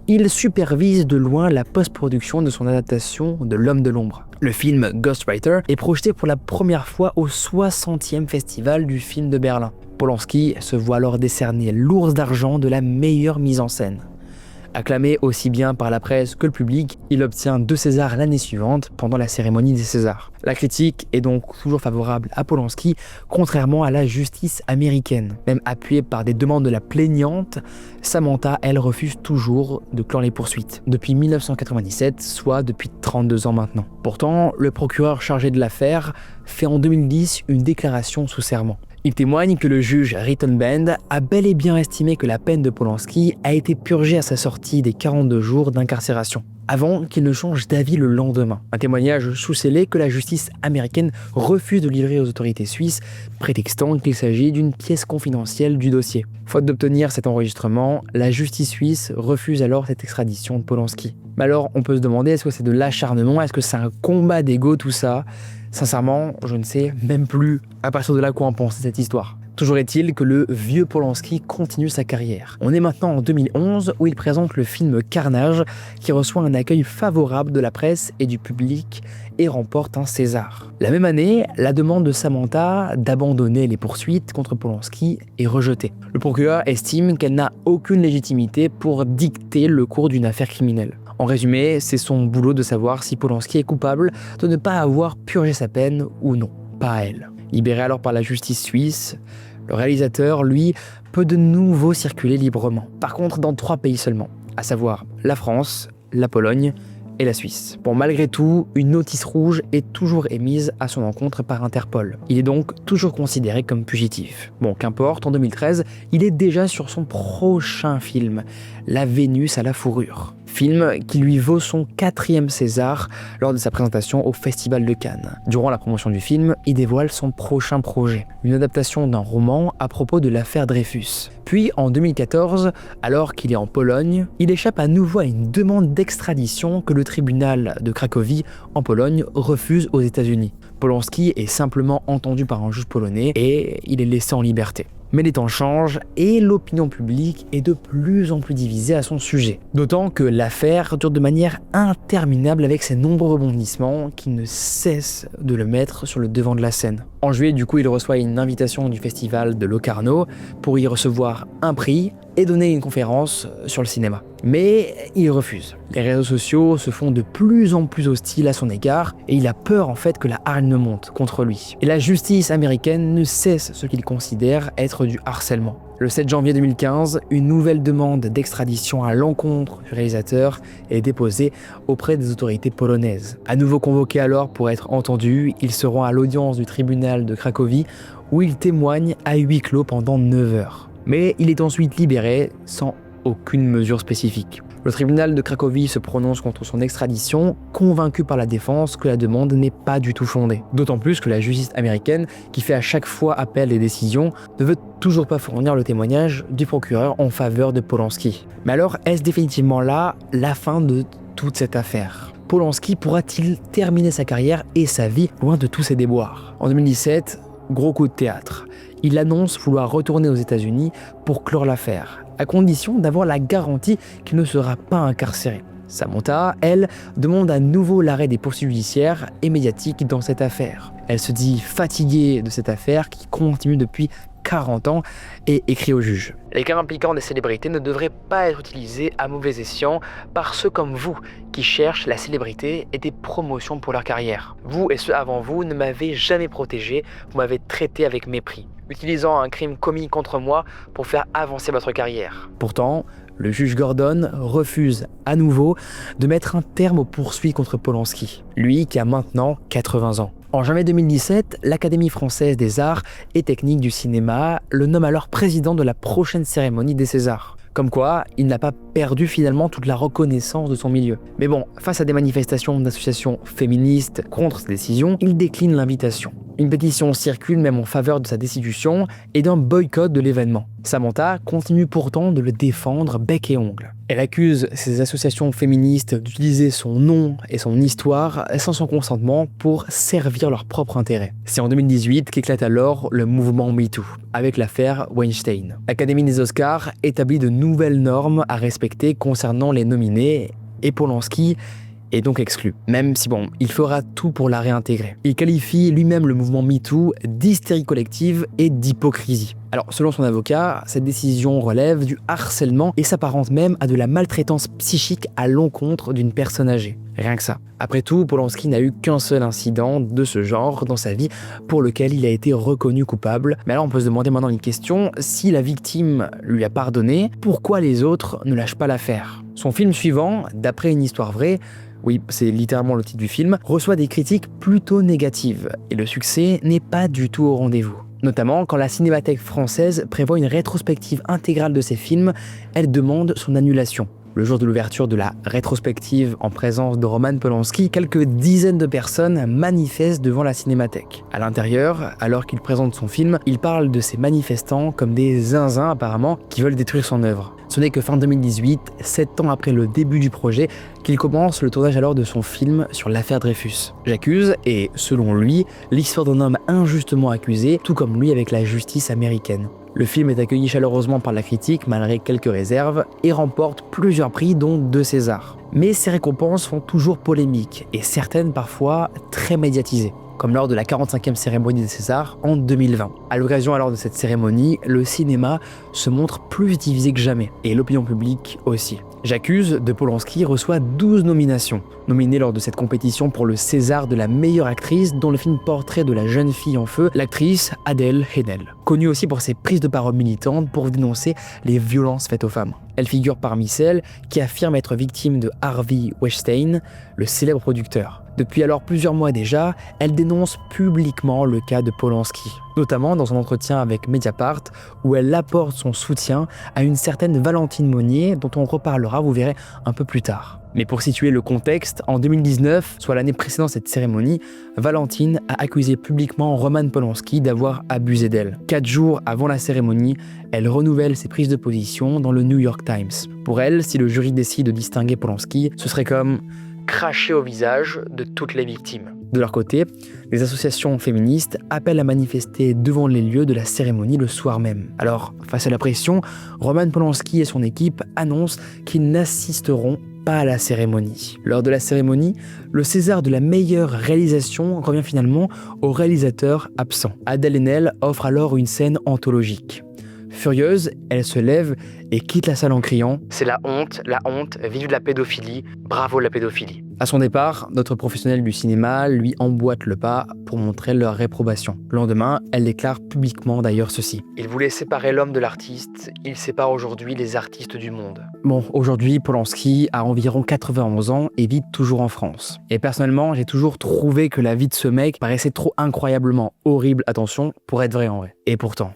il supervise de loin la post-production de son adaptation de L'Homme de l'Ombre. Le film Ghostwriter est projeté pour la première fois au 60e Festival du film de Berlin. Polanski se voit alors décerner l'Ours d'argent de la meilleure mise en scène. Acclamé aussi bien par la presse que le public, il obtient 2 Césars l'année suivante pendant la cérémonie des Césars. La critique est donc toujours favorable à Polanski, contrairement à la justice américaine. Même appuyée par des demandes de la plaignante, Samantha, elle, refuse toujours de clore les poursuites. Depuis 1997, soit depuis 32 ans maintenant. Pourtant, le procureur chargé de l'affaire fait en 2010 une déclaration sous serment. Il témoigne que le juge Rittenband a bel et bien estimé que la peine de Polanski a été purgée à sa sortie des 42 jours d'incarcération, avant qu'il ne change d'avis le lendemain. Un témoignage sous scellé que la justice américaine refuse de livrer aux autorités suisses, prétextant qu'il s'agit d'une pièce confidentielle du dossier. Faute d'obtenir cet enregistrement, la justice suisse refuse alors cette extradition de Polanski. Mais alors, on peut se demander, est-ce que c'est de l'acharnement? Est-ce que c'est un combat d'ego, tout ça? Sincèrement, je ne sais même plus à partir de là quoi en penser cette histoire. Toujours est-il que le vieux Polanski continue sa carrière. On est maintenant en 2011 où il présente le film Carnage qui reçoit un accueil favorable de la presse et du public et remporte un César. La même année, la demande de Samantha d'abandonner les poursuites contre Polanski est rejetée. Le procureur estime qu'elle n'a aucune légitimité pour dicter le cours d'une affaire criminelle. En résumé, c'est son boulot de savoir si Polanski est coupable de ne pas avoir purgé sa peine ou non, pas elle. Libéré alors par la justice suisse, le réalisateur, lui, peut de nouveau circuler librement. Par contre, dans 3 pays seulement, à savoir la France, la Pologne et la Suisse. Bon, malgré tout, une notice rouge est toujours émise à son encontre par Interpol. Il est donc toujours considéré comme fugitif. Bon, qu'importe, en 2013, il est déjà sur son prochain film, La Vénus à la fourrure. Film qui lui vaut son 4e César lors de sa présentation au Festival de Cannes. Durant la promotion du film, il dévoile son prochain projet, une adaptation d'un roman à propos de l'affaire Dreyfus. Puis en 2014, alors qu'il est en Pologne, il échappe à nouveau à une demande d'extradition que le tribunal de Cracovie en Pologne refuse aux États-Unis. Polanski est simplement entendu par un juge polonais et il est laissé en liberté. Mais les temps changent et l'opinion publique est de plus en plus divisée à son sujet. D'autant que l'affaire dure de manière interminable avec ses nombreux rebondissements qui ne cessent de le mettre sur le devant de la scène. En juillet, du coup, il reçoit une invitation du festival de Locarno pour y recevoir un prix et donner une conférence sur le cinéma. Mais il refuse. Les réseaux sociaux se font de plus en plus hostiles à son égard et il a peur en fait que la hargne monte contre lui. Et la justice américaine ne cesse ce qu'il considère être du harcèlement. Le 7 janvier 2015, une nouvelle demande d'extradition à l'encontre du réalisateur est déposée auprès des autorités polonaises. À nouveau convoqué alors pour être entendu, il se rend à l'audience du tribunal de Cracovie où il témoigne à huis clos pendant 9 heures. Mais il est ensuite libéré sans aucune mesure spécifique. Le tribunal de Cracovie se prononce contre son extradition, convaincu par la défense que la demande n'est pas du tout fondée. D'autant plus que la justice américaine, qui fait à chaque fois appel des décisions, ne veut toujours pas fournir le témoignage du procureur en faveur de Polanski. Mais alors, est-ce définitivement là la fin de toute cette affaire ? Polanski pourra-t-il terminer sa carrière et sa vie loin de tous ses déboires ? En 2017, gros coup de théâtre. Il annonce vouloir retourner aux États-Unis pour clore l'affaire, à condition d'avoir la garantie qu'il ne sera pas incarcéré. Samantha, elle, demande à nouveau l'arrêt des poursuites judiciaires et médiatiques dans cette affaire. Elle se dit fatiguée de cette affaire qui continue depuis 40 ans et écrit au juge. Les cas impliquant des célébrités ne devraient pas être utilisés à mauvais escient par ceux comme vous qui cherchent la célébrité et des promotions pour leur carrière. Vous et ceux avant vous ne m'avez jamais protégé, vous m'avez traité avec mépris, utilisant un crime commis contre moi pour faire avancer votre carrière. Pourtant, le juge Gordon refuse à nouveau de mettre un terme aux poursuites contre Polanski, lui qui a maintenant 80 ans. En janvier 2017, l'Académie française des arts et techniques du cinéma le nomme alors président de la prochaine cérémonie des Césars. Comme quoi, il n'a pas perdu finalement toute la reconnaissance de son milieu. Mais bon, face à des manifestations d'associations féministes contre sa décision, il décline l'invitation. Une pétition circule même en faveur de sa destitution et d'un boycott de l'événement. Samantha continue pourtant de le défendre bec et ongle. Elle accuse ces associations féministes d'utiliser son nom et son histoire sans son consentement pour servir leur propre intérêt. C'est en 2018 qu'éclate alors le mouvement MeToo, avec l'affaire Weinstein. L'Académie des Oscars établit de nouvelles normes à respecter concernant les nominés et Polanski est donc exclu, même si il fera tout pour la réintégrer. Il qualifie lui-même le mouvement MeToo d'hystérie collective et d'hypocrisie. Alors, selon son avocat, cette décision relève du harcèlement et s'apparente même à de la maltraitance psychique à l'encontre d'une personne âgée. Rien que ça. Après tout, Polanski n'a eu qu'un seul incident de ce genre dans sa vie pour lequel il a été reconnu coupable. Mais alors on peut se demander maintenant une question, si la victime lui a pardonné, pourquoi les autres ne lâchent pas l'affaire? Son film suivant, D'après une histoire vraie, oui, c'est littéralement le titre du film, reçoit des critiques plutôt négatives et le succès n'est pas du tout au rendez-vous. Notamment quand la Cinémathèque française prévoit une rétrospective intégrale de ses films, elle demande son annulation. Le jour de l'ouverture de la rétrospective en présence de Roman Polanski, quelques dizaines de personnes manifestent devant la Cinémathèque. À l'intérieur, alors qu'il présente son film, il parle de ces manifestants comme des zinzins apparemment qui veulent détruire son œuvre. Ce n'est que fin 2018, 7 ans après le début du projet, qu'il commence le tournage alors de son film sur l'affaire Dreyfus. J'accuse est, selon lui, l'histoire d'un homme injustement accusé, tout comme lui avec la justice américaine. Le film est accueilli chaleureusement par la critique malgré quelques réserves et remporte plusieurs prix dont 2 Césars. Mais ces récompenses font toujours polémique et certaines parfois très médiatisées, comme lors de la 45e cérémonie des Césars en 2020. À l'occasion alors de cette cérémonie, le cinéma se montre plus divisé que jamais, et l'opinion publique aussi. J'accuse de Polanski reçoit 12 nominations, nominée lors de cette compétition pour le César de la meilleure actrice dans le film Portrait de la jeune fille en feu, l'actrice Adèle Haenel. Connue aussi pour ses prises de parole militantes pour dénoncer les violences faites aux femmes. Elle figure parmi celles qui affirment être victime de Harvey Weinstein, le célèbre producteur. Depuis alors plusieurs mois déjà, elle dénonce publiquement le cas de Polanski, notamment dans un entretien avec Mediapart où elle apporte son soutien à une certaine Valentine Monnier dont on reparlera, vous verrez, un peu plus tard. Mais pour situer le contexte, en 2019, soit l'année précédant cette cérémonie, Valentine a accusé publiquement Roman Polanski d'avoir abusé d'elle. 4 jours avant la cérémonie, elle renouvelle ses prises de position dans le New York Times. Pour elle, si le jury décide de distinguer Polanski, ce serait comme cracher au visage de toutes les victimes. De leur côté, les associations féministes appellent à manifester devant les lieux de la cérémonie le soir même. Alors, face à la pression, Roman Polanski et son équipe annoncent qu'ils n'assisteront pas à la cérémonie. Lors de la cérémonie, le César de la meilleure réalisation revient finalement au réalisateur absent. Adèle Haenel offre alors une scène anthologique. Furieuse, elle se lève et quitte la salle en criant « C'est la honte, vive la pédophilie, bravo la pédophilie ». À son départ, notre professionnel du cinéma lui emboîte le pas pour montrer leur réprobation. Le lendemain, elle déclare publiquement d'ailleurs ceci. « Il voulait séparer l'homme de l'artiste, il sépare aujourd'hui les artistes du monde ». Bon, aujourd'hui, Polanski a environ 91 ans et vit toujours en France. Et personnellement, j'ai toujours trouvé que la vie de ce mec paraissait trop incroyablement horrible, attention, pour être vrai en vrai. Et pourtant...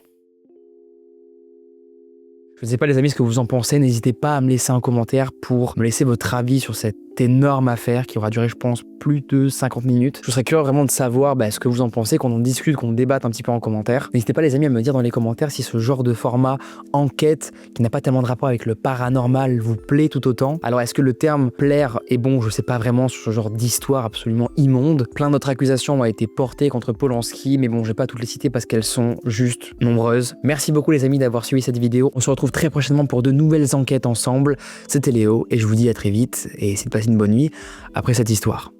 Je ne sais pas les amis ce que vous en pensez, n'hésitez pas à me laisser un commentaire pour me laisser votre avis sur cette énorme affaire qui aura duré je pense plus de 50 minutes. Je serais curieux vraiment de savoir ce que vous en pensez, qu'on en discute, qu'on débatte un petit peu en commentaire. N'hésitez pas les amis à me dire dans les commentaires si ce genre de format enquête qui n'a pas tellement de rapport avec le paranormal vous plaît tout autant. Alors est-ce que le terme plaire est bon? Je sais pas vraiment sur ce genre d'histoire absolument immonde. Plein d'autres accusations ont été portées contre Polanski, mais bon je vais pas toutes les citer parce qu'elles sont juste nombreuses. Merci beaucoup les amis d'avoir suivi cette vidéo. On se retrouve très prochainement pour de nouvelles enquêtes ensemble. C'était Léo et je vous dis à très vite et essayez de passer une bonne nuit après cette histoire.